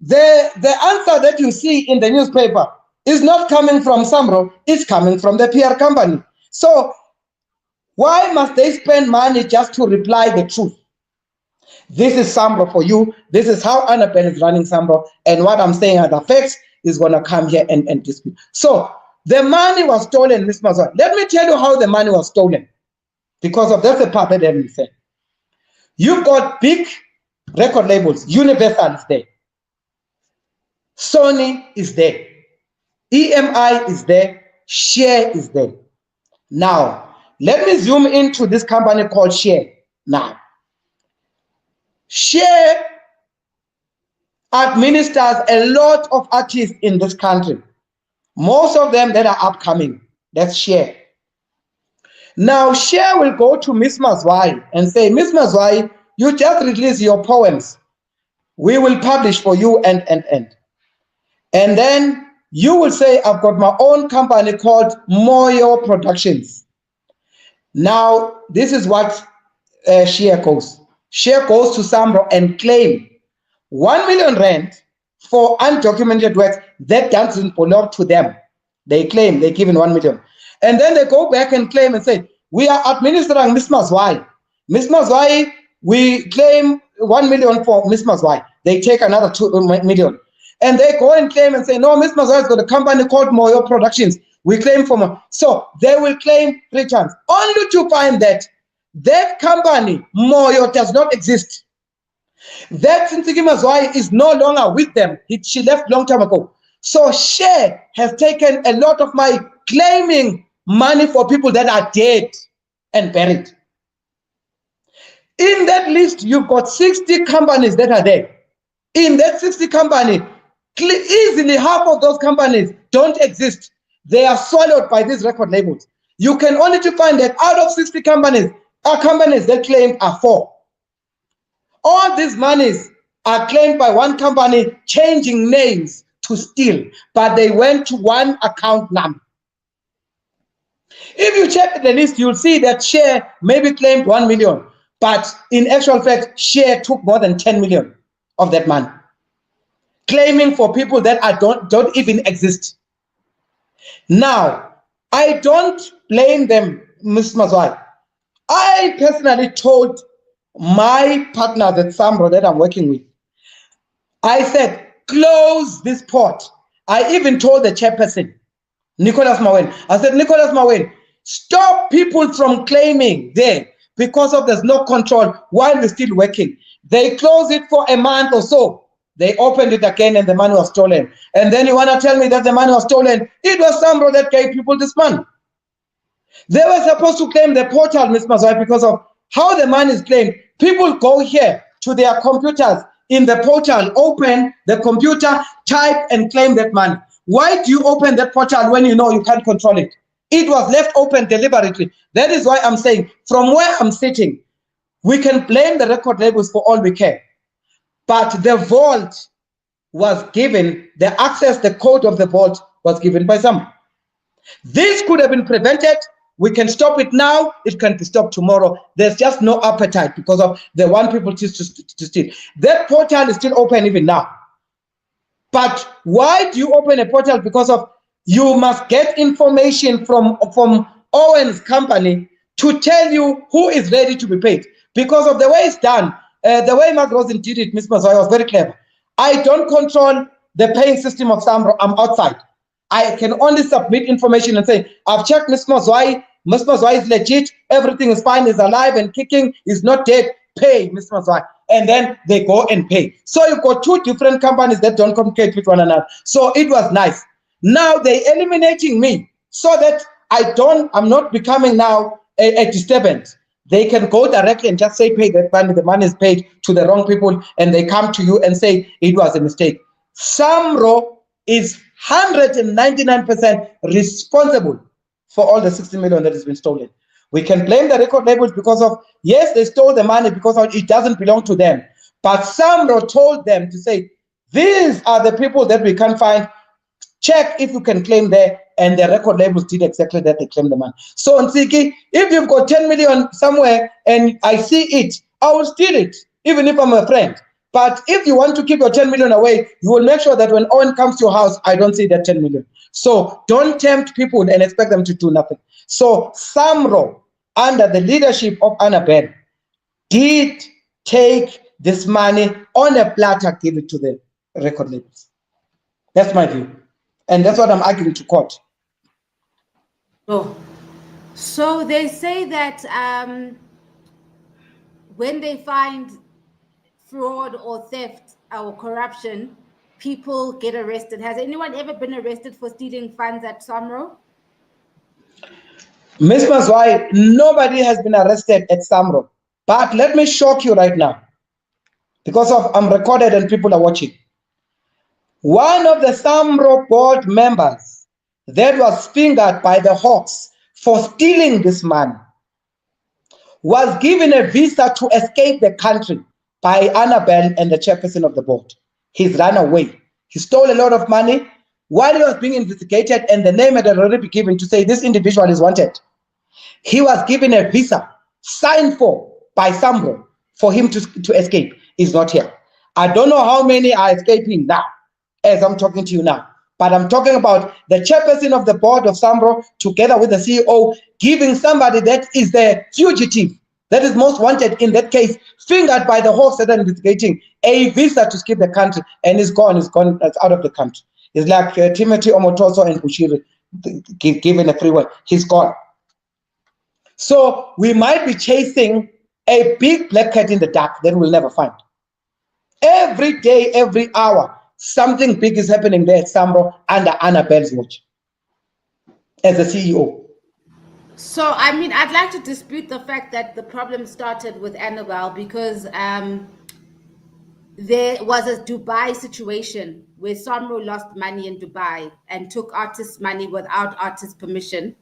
The answer that you see in the newspaper is not coming from Samro, it's coming from the PR company. So why must they spend money just to reply the truth? This is Samro for you. This is how Annabelle is running Samro. And what I'm saying are the facts is going to come here and dispute. So the money was stolen, Ms. Mazwa. Let me tell you how the money was stolen. Because of that's the part that Emily said. You've got big record labels. Universal is there. Sony is there. EMI is there. Share is there. Now, let me zoom into this company called Share. Now, Share administers a lot of artists in this country. Most of them that are upcoming. That's Share. Now, Share will go to Miss Mazwai and say, Miss Mazwai, you just release your poems. We will publish for you and. And then you will say, I've got my own company called Moyo Productions. Now, this is what Share goes. Share goes to Samro and claim 1 million rand for undocumented works that doesn't belong to them. They claim they're given 1 million. And then they go back and claim and say, we are administering Miss Mazwai. Miss Mazwai, we claim 1 million for Miss Mazwai. They take another 2 million. And they go and claim and say, no, Miss Mazwai has got a company called Moyo Productions. We claim for more. So they will claim 3 times, only to find that that company, Moyo, does not exist. That Nsiki Mazwai is no longer with them. She left long time ago. So Share has taken a lot of my claiming money for people that are dead and buried. In that list, you've got 60 companies that are there. In that 60 company, easily half of those companies don't exist. They are swallowed by these record labels. You can only to find that out of 60 companies, companies that claimed are 4. All these monies are claimed by one company changing names to steal, but they went to one account number. If you check the list, you'll see that Share maybe claimed 1 million, but in actual fact, Share took more than 10 million of that money, claiming for people that don't even exist. Now, I don't blame them, Ms. Mazwai. I personally told my partner at Samro that I'm working with, I said, close this port. I even told the chairperson, Nicholas Mawen, I said, Nicholas Mawen, stop people from claiming there because of there's no control while we're still working. They closed it for a month or so. They opened it again and the money was stolen. And then you want to tell me that the money was stolen? It was Samro that gave people this money. They were supposed to claim the portal, Ms. Mazwai, because of how the money is claimed. People go here to their computers in the portal, open the computer, type and claim that money. Why do you open that portal when you know you can't control it? It was left open deliberately. That is why I'm saying, from where I'm sitting, we can blame the record labels for all we can. But the vault was given, the access, the code of the vault was given by some. This could have been prevented. We can stop it now. It can be stopped tomorrow. There's just no appetite because of the one people to steal. That portal is still open even now. But why do you open a portal? Because of you must get information from Owen's company to tell you who is ready to be paid. Because of the way it's done, the way Mark Rosen did it, Ms. Mazwai, was very clever. I don't control the paying system of Samro. I'm outside. I can only submit information and say, I've checked Ms. Mazwai. Ms. Mazwai is legit. Everything is fine, is alive and kicking, is not dead. Pay Ms. Mazwai. And then they go and pay. So you've got 2 different companies that don't communicate with one another. So it was nice. Now they're eliminating me so that I'm not becoming now a disturbance. They can go directly and just say, pay that money. The money is paid to the wrong people. And they come to you and say, it was a mistake. Samro is 199% responsible for all the 60 million that has been stolen. We can blame the record labels because of, yes, they stole the money because it doesn't belong to them. But Samro told them to say, these are the people that we can find. Check if you can claim there. And the record labels did exactly that. They claimed the money. So, Nsiki, if you've got 10 million somewhere and I see it, I will steal it, even if I'm a friend. But if you want to keep your 10 million away, you will make sure that when Owen comes to your house, I don't see that 10 million. So don't tempt people and expect them to do nothing. So Samro, under the leadership of Annabelle, did take this money on a platter, give it to the record labels. That's my view. And that's what I'm arguing to court. Oh, so they say that when they find fraud or theft or corruption, people get arrested. Has anyone ever been arrested for stealing funds at Samro? Ms. Mazwai, nobody has been arrested at Samro. But let me shock you right now, because I'm recorded and people are watching. One of the Samro board members that was fingered by the Hawks for stealing this money was given a visa to escape the country by Annabelle and the chairperson of the board. He's run away. He stole a lot of money while he was being investigated, and the name had already been given to say this individual is wanted. He was given a visa signed for by Samro for him to escape. He's not here. I don't know how many are escaping now as I'm talking to you now, but I'm talking about the chairperson of the board of Samro together with the CEO giving somebody that is the fugitive, that is most wanted in that case, fingered by the Hawks that are investigating, a visa to escape the country, and it's out of the country. It's like Timothy Omotoso and Bushiri given a free will. He's gone. So we might be chasing a big black cat in the dark that we'll never find. Every day, every hour, something big is happening there at Samro under Annabelle's watch as a CEO. So, I mean, I'd like to dispute the fact that the problem started with Annabelle, because there was a Dubai situation where Samro lost money in Dubai and took artists' money without artists' permission,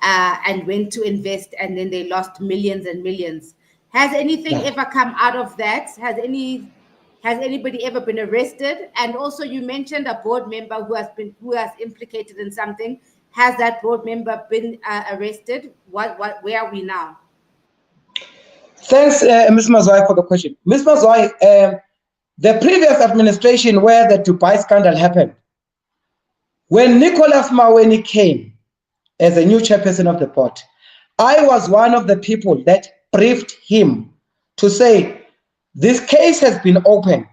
and went to invest, and then they lost millions and millions. Has anything ever come out of that? Has anybody ever been arrested? And also, you mentioned a board member who has implicated in something. Has that board member been arrested? Where are we now? Thanks, Ms. Mazwai, for the question. Ms. Mazwai, the previous administration where the Dubai scandal happened, when Nicholas Maweni came as a new chairperson of the board, I was one of the people that briefed him to say, this case has been opened.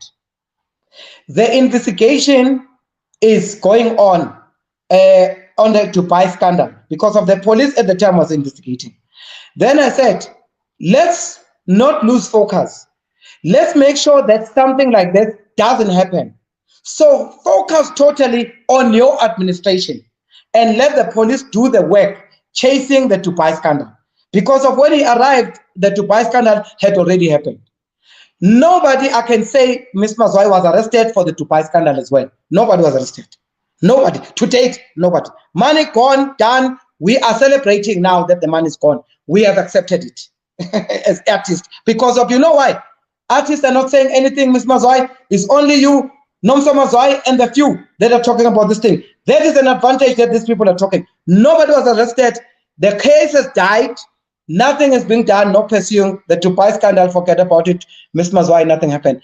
The investigation is going on the Dubai scandal because of the police at the time was investigating. Then I said, let's not lose focus. Let's make sure that something like this doesn't happen. So focus totally on your administration and let the police do the work chasing the Dubai scandal. Because of when he arrived, the Dubai scandal had already happened. Nobody, I can say, Ms. Mazwai was arrested for the Dubai scandal as well. Nobody was arrested. Nobody. To date, nobody. Money gone, done. We are celebrating now that the money is gone. We have accepted it as artists. Because of, you know why? Artists are not saying anything, Ms. Mazwai. It's only you, Nomsa Mazwai, and the few that are talking about this thing. That is an advantage that these people are talking. Nobody was arrested. The case has died. Nothing is being done, no pursuing. The Dubai scandal, forget about it. Ms. Mazwai, nothing happened.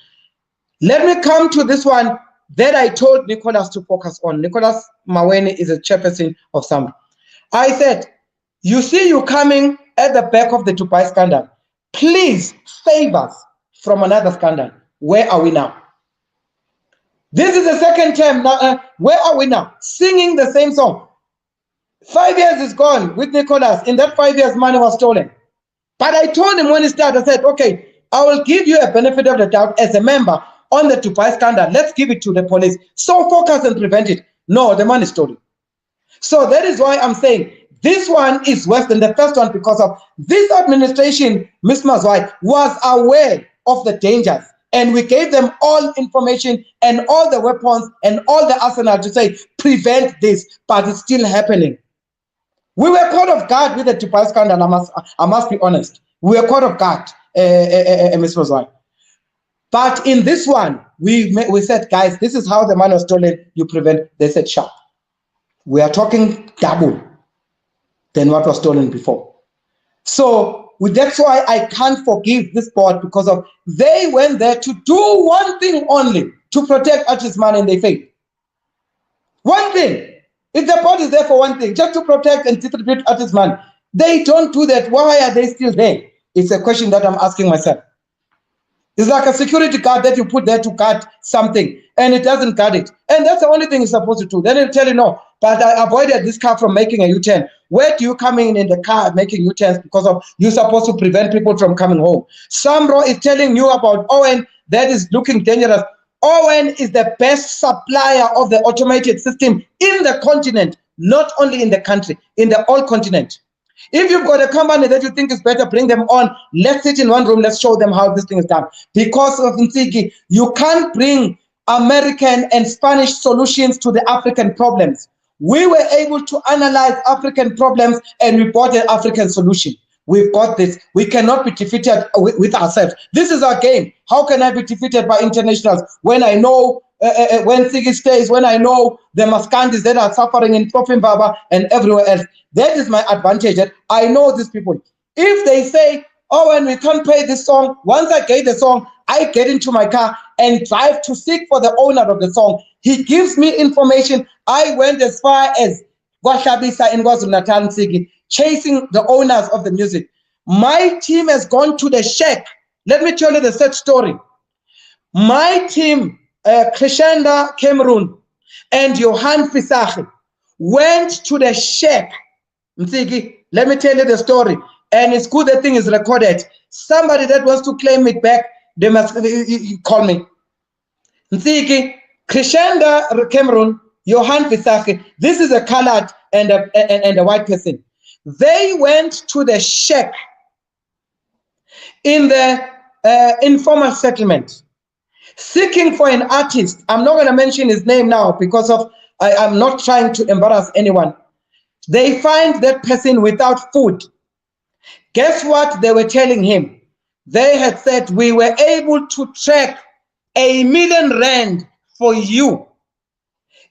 Let me come to this one that I told Nicholas to focus on. Nicholas Maweni is a chairperson of Samro. I said, you see you coming at the back of the Dubai scandal. Please save us from another scandal. Where are we now? This is the second time now. Where are we now? Singing the same song. 5 years is gone with Nicholas. In that 5 years, money was stolen. But I told him when he started, I said, okay, I will give you a benefit of the doubt as a member on the Dubai scandal. Let's give it to the police. So focus and prevent it. No, the money is stolen. So that is why I'm saying this one is worse than the first one, because of this administration, Ms. Mazwai, was aware of the dangers. And we gave them all information and all the weapons and all the arsenal to say, prevent this, but it's still happening. We were caught off guard with the Dubai scandal, I must be honest. We were caught off guard, Ms. Mazwai. But in this one, we said, guys, this is how the money was stolen, you prevent. They said, sharp. We are talking double than what was stolen before. So That's why I can't forgive this board, because of they went there to do one thing only, to protect artists' money and their faith. One thing. If the board is there for one thing, just to protect and distribute artists' money, they don't do that. Why are they still there? It's a question that I'm asking myself. It's like a security guard that you put there to guard something, and it doesn't guard it. And that's the only thing it's supposed to do. Then it'll tell you, no, but I avoided this car from making a U-turn. Where do you come in the car making U-turns because of you're supposed to prevent people from coming home? Samro is telling you about Owen that is looking dangerous. Owen is the best supplier of the automated system in the continent, not only in the country, in the whole continent. If you've got a company that you think is better, bring them on. Let's sit in one room. Let's show them how this thing is done. Because of Nsiki, you can't bring American and Spanish solutions to the African problems. We were able to analyze African problems and we brought an African solution. We've got this. We cannot be defeated with ourselves. This is our game. How can I be defeated by internationals when I know when Sigi stays, when I know the Maskandis that are suffering in Baba and everywhere else? That is my advantage. I know these people. If they say, oh, and we can't play this song, once I get the song, I get into my car and drive to seek for the owner of the song. He gives me information. I went as far as Washabisa in KwaZulu-Natal, Sigi, chasing the owners of the music. My team has gone to the shack. Let me tell you the sad story. My team, Krishanda Cameroon and Johan Fisachi, went to the shack. Msiki, let me tell you the story. And it's good the thing is recorded. Somebody that wants to claim it back, they must call me. Msiki, Krishanda Cameroon, Johan Fisachi, this is a colored and a white person. They went to the shack in the informal settlement, seeking for an artist. I'm not going to mention his name now because of I'm not trying to embarrass anyone. They find that person without food. Guess what they were telling him? They had said, we were able to track R1 million for you.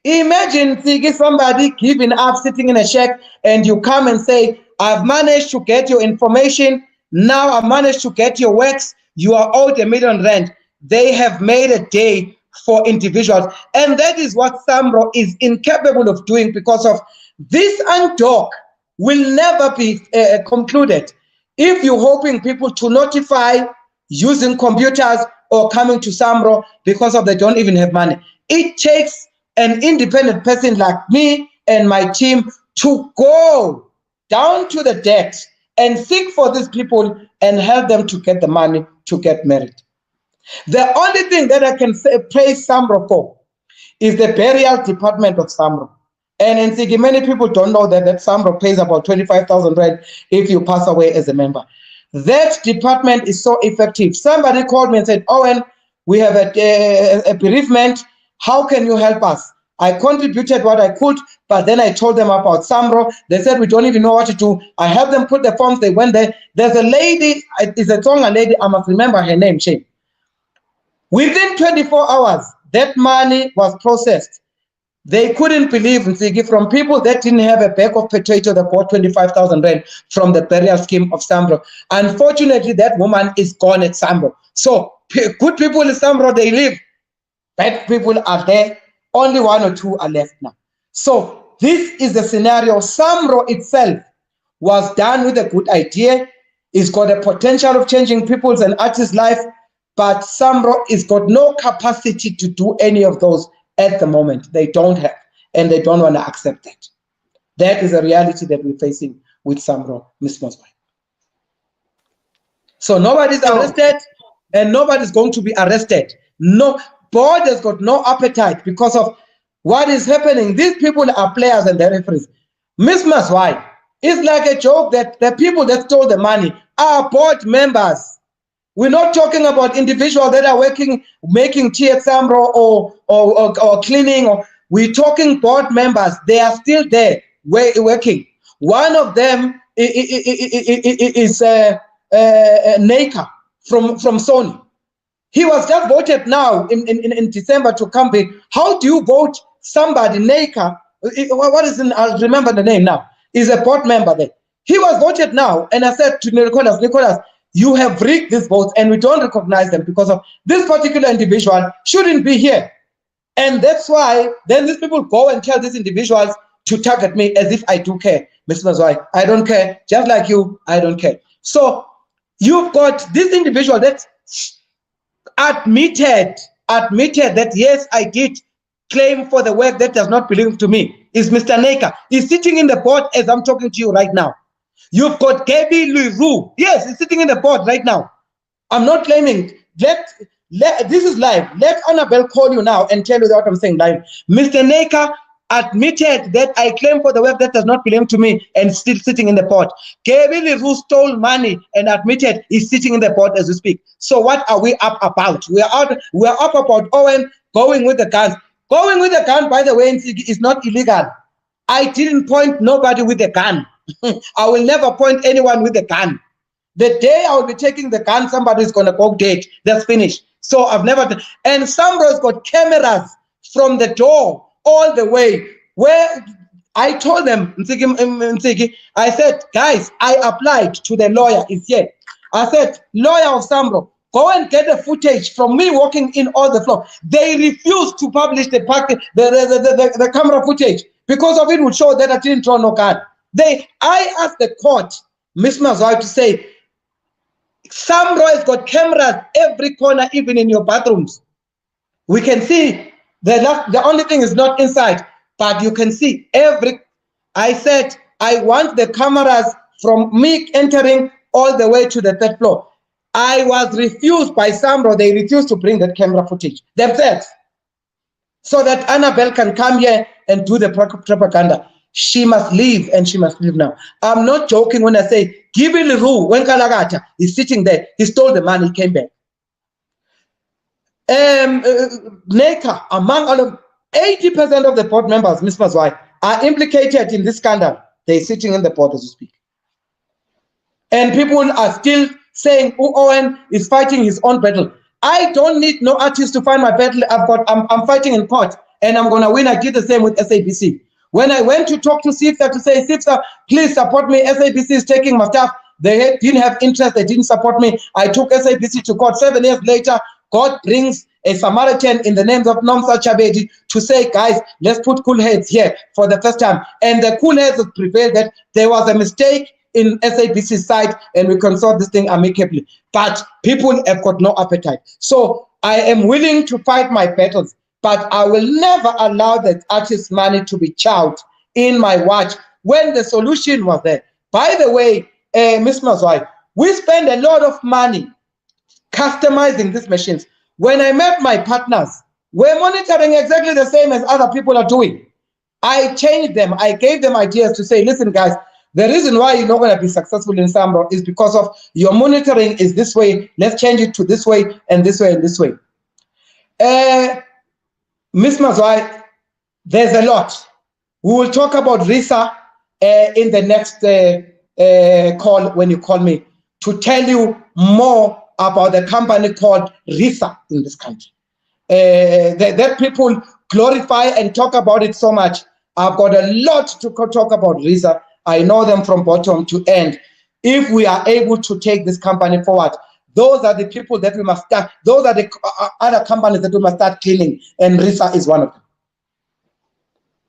Imagine somebody giving up, sitting in a shack, and you come and say, I've managed to get your information. Now I've managed to get your works. You are owed R1 million. They have made a day for individuals. And that is what Samro is incapable of doing, because of this undock will never be concluded if you're hoping people to notify using computers or coming to Samro because of they don't even have money. It takes an independent person like me and my team to go down to the decks and seek for these people and help them to get the money to get married. The only thing that I can praise Samro for is the burial department of Samro. And in Sigi, many people don't know that Samro pays about 25,000 rand if you pass away as a member. That department is so effective. Somebody called me and said, Owen, we have a bereavement. How can you help us? I contributed what I could, but then I told them about Samro. They said, we don't even know what to do. I helped them put the forms. They went there. There's a lady, it's a Tonga lady, I must remember her name, Shane. Within 24 hours, that money was processed. They couldn't believe, from people that didn't have a bag of potato that bought 25,000 rand from the burial scheme of Samro. Unfortunately, that woman is gone at Samro. So good people in Samro, they live. Bad people are there. Only one or two are left now. So this is the scenario. Samro itself was done with a good idea. It's got a potential of changing people's and artists' life, but Samro has got no capacity to do any of those at the moment. They don't have, and they don't want to accept that. That is a reality that we're facing with Samro, Ms. Mosby. So nobody's arrested, and nobody's going to be arrested. No, board has got no appetite because of what is happening. These people are players and they're referees. Ms. Maswai, it's like a joke that the people that stole the money are board members. We're not talking about individuals that are working, making tea at Samro or cleaning. We're talking board members. They are still there working. One of them is Naker from Sony. He was just voted now in December to come back. How do you vote somebody, Naker? What is I'll remember the name now. He's a board member there. He was voted now, and I said to Nicholas, you have rigged these votes, and we don't recognize them because of this particular individual shouldn't be here. And that's why then these people go and tell these individuals to target me as if I do care. Mr. Mazwai, I don't care. Just like you, I don't care. So you've got this individual that admitted that, yes, I did claim for the work that does not belong to me. Is Mr. Neka. He's sitting in the board as I'm talking to you right now. You've got Gaby Leroux. Yes, he's sitting in the board right now. I'm not claiming. This is live. Let Annabelle call you now and tell you what I'm saying live. Mr. Neka admitted that I claim for the work that does not belong to me and still sitting in the board. Gaby Leroux stole money and admitted he's sitting in the board as we speak. So what are we up about? We are up about Owen going with the guns. Going with a gun, by the way, is not illegal. I didn't point nobody with a gun. I will never point anyone with a gun. The day I will be taking the gun, somebody is going to go dead. That's finished. So I've never done. And Samro's got cameras from the door all the way. Where I told them, I said, guys, I applied to the lawyer. Is here. I said, lawyer of Samro, go and get the footage from me walking in all the floor. They refused to publish the camera footage because of it would show that I didn't draw no gun. I asked the court, Miss Mazwai, to say, Samro has got cameras every corner, even in your bathrooms. We can see the only thing is not inside, but you can see every. I said I want the cameras from me entering all the way to the third floor. I was refused by Samro. They refused to bring that camera footage themselves, so that Annabelle can come here and do the propaganda. She must leave, and she must leave now. I'm not joking when I say, Gaby Leroux, when Kalagata is sitting there, he stole the money, he came back. Neka, among all of 80% of the board members, Ms. Mazwai, are implicated in this scandal. They're sitting in the board as we speak. And people are still saying, oh, Owen is fighting his own battle. I don't need no artist to fight my battle. I'm fighting in court, and I'm going to win. I did the same with SABC. When I went to talk to SIFSA to say, SIFSA, please support me. SABC is taking my stuff. They didn't have interest. They didn't support me. I took SABC to court. 7 years later, God brings a Samaritan in the name of Nomsa Chabedi to say, guys, let's put cool heads here for the first time. And the cool heads prevailed that there was a mistake in SABC's side, and we can sort this thing amicably. But people have got no appetite. So I am willing to fight my battles, but I will never allow the artist's money to be chowed in my watch when the solution was there. By the way, Ms. Mazwai, we spend a lot of money customizing these machines. When I met my partners, we're monitoring exactly the same as other people are doing. I changed them. I gave them ideas to say, listen, guys, the reason why you're not going to be successful in Samro is because of your monitoring is this way. Let's change it to this way and this way and this way. Ms. Mazwai, there's a lot. We will talk about RISA in the next call when you call me to tell you more about the company called RISA in this country. That people glorify and talk about it so much. I've got a lot to talk about RISA. I know them from bottom to end. If we are able to take this company forward, those are the people that we must start. Those are the other companies that we must start cleaning, and RISA is one of them.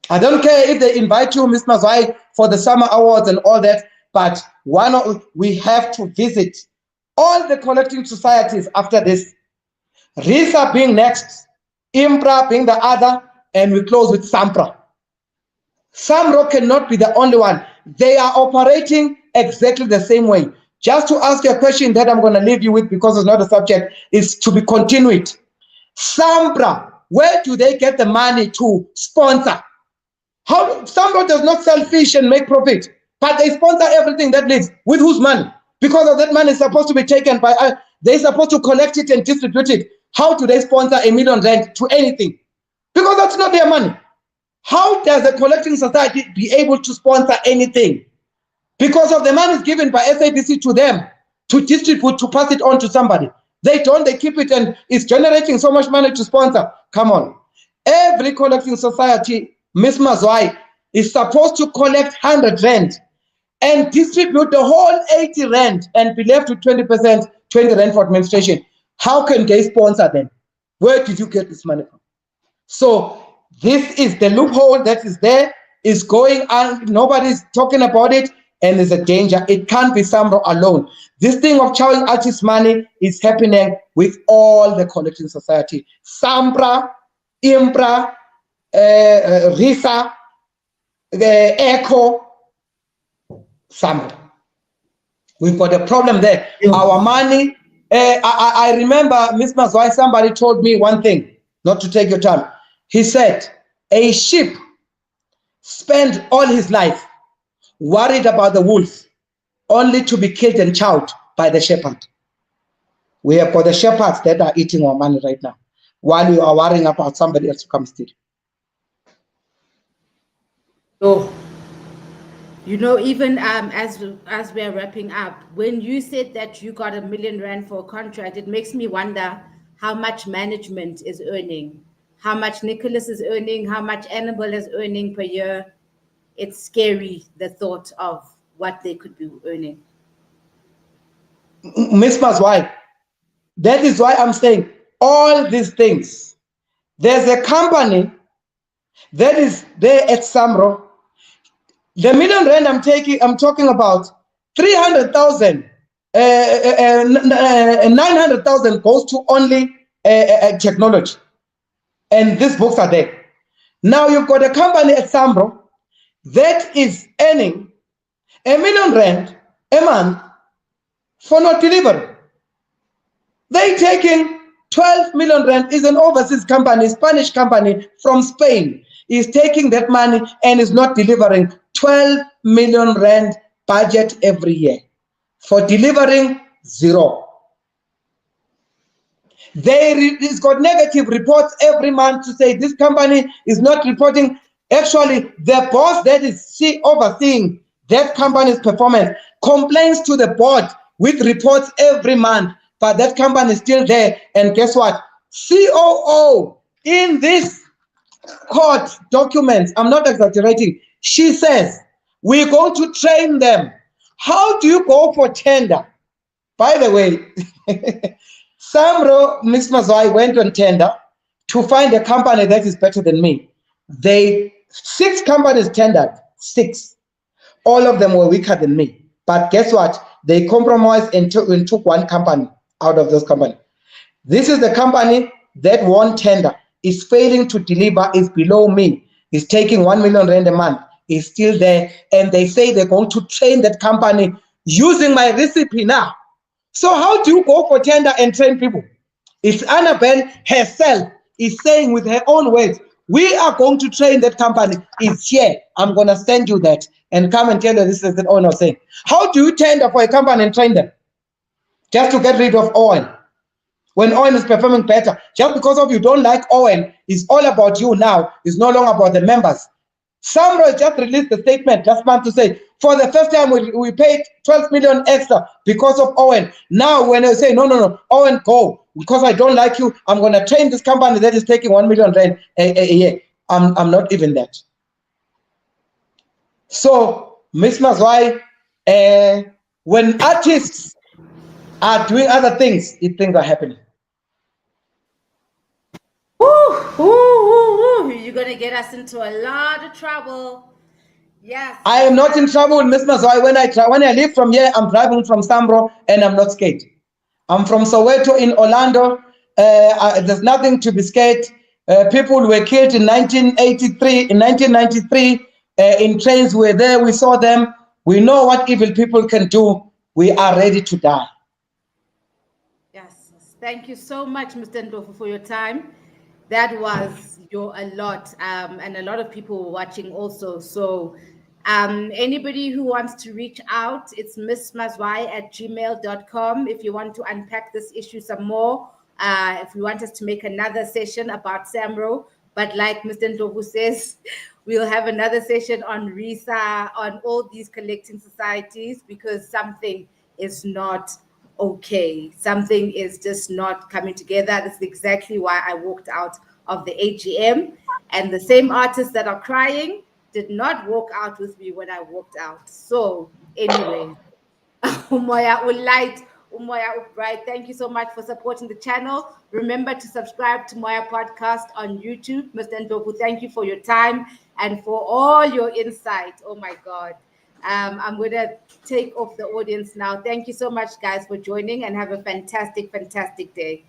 I don't care if they invite you, Ms. Mazwai, for the summer awards and all that, but we have to visit all the collecting societies after this. RISA being next, IMPRA being the other, and we close with SAMPRA. Samro cannot be the only one. They are operating exactly the same way. Just to ask you a question that I'm going to leave you with because it's not a subject, is to be continued. SAMPRA, where do they get the money to sponsor? Samro does not sell fish and make profit, but they sponsor everything that lives. With whose money? Because of that money is supposed to be taken by us. They're supposed to collect it and distribute it. How do they sponsor R1 million to anything? Because that's not their money. How does a collecting society be able to sponsor anything? Because of the money given by SABC to them to distribute, to pass it on to somebody. They don't, they keep it, and it's generating so much money to sponsor. Come on. Every collecting society, Ms. Mazwai, is supposed to collect 100 rand and distribute the whole 80 rand and be left with 20%, 20 rand for administration. How can they sponsor them? Where did you get this money from? So this is the loophole that is there, is going on. Nobody's talking about it, and there's a danger. It can't be Samro alone. This thing of chowing artist money is happening with all the collecting society. Sampra, Impra, Risa, Echo, Samro. We've got a problem there. Our money. I remember, Miss Mazwai, somebody told me one thing, not to take your time. He said, a sheep spent all his life worried about the wolf, only to be killed and chowed by the shepherd. We have got the shepherds that are eating our money right now, while you are worrying about somebody else to come steal. Oh, you know, even as we're wrapping up, when you said that you got R1 million for a contract, it makes me wonder how much management is earning, how much Nicholas is earning, how much Annabelle is earning per year. It's scary, the thought of what they could be earning. Miss Mazwai, that is why I'm saying all these things. There's a company that is there at Samro. The R1 million I'm talking about 300,000, 900,000 goes to only technology, and these books are there. Now you've got a company at Samro that is earning R1 million a month for not delivery. They taking 12 million rand, is an overseas company, Spanish company from Spain, is taking that money and is not delivering 12 million rand budget every year. For delivering, zero. It's got negative reports every month to say this company is not reporting. Actually, the boss that is overseeing that company's performance complains to the board with reports every month, but that company is still there. And guess what? COO in this court documents, I'm not exaggerating, she says, we're going to train them. How do you go for tender? By the way, Samro, Ms. Mazwai, went on tender to find a company that is better than me. 6 companies tendered, 6. All of them were weaker than me. But guess what? They compromised and took one company out of those companies. This is the company that won tender, is failing to deliver, is below me, is taking 1 million rand a month, is still there, and they say they're going to train that company using my recipe now. So how do you go for tender and train people? It's Annabelle herself is saying with her own words, we are going to train that company. It's here. I'm going to send you that and come and tell you this is the owner saying. How do you tender for a company and train them? Just to get rid of Owen. When Owen is performing better, just because of you don't like Owen, it's all about you now. It's no longer about the members. Samro just released the statement last month to say, for the first time we paid 12 million extra because of Owen. Now when they say, no, Owen, go. Because I don't like you, I'm going to train this company that is taking 1 million rand a year. I'm not even that. So, Miss Mazwai, when artists are doing other things, things are happening. You're going to get us into a lot of trouble. Yes. I am not in trouble with Miss Mazwai. When I leave from here, I'm driving from Samro and I'm not scared. I'm from Soweto in Orlando. There's nothing to be scared. People were killed in 1983, in 1993. In trains were there. We saw them. We know what evil people can do. We are ready to die. Yes. Thank you so much, Mr. Ndlovu, for your time. That was a lot, and a lot of people were watching also. So anybody who wants to reach out, it's missmazwai@gmail.com if you want to unpack this issue some more. If you want us to make another session about Samro, but like Mr. Ndlovu says, we'll have another session on RISA, on all these collecting societies, because something is not okay. Something is just not coming together. That's exactly why I walked out of the AGM. And the same artists that are crying did not walk out with me when I walked out. So Anyway, Umoya Ulight, Umoya Ubright. Thank you so much for supporting the channel. Remember to subscribe to Moya Podcast on YouTube. Mr. Ndlovu, thank you for your time and for all your insight. Oh my God. I'm going to take off the audience now. Thank you so much, guys, for joining and have a fantastic, fantastic day.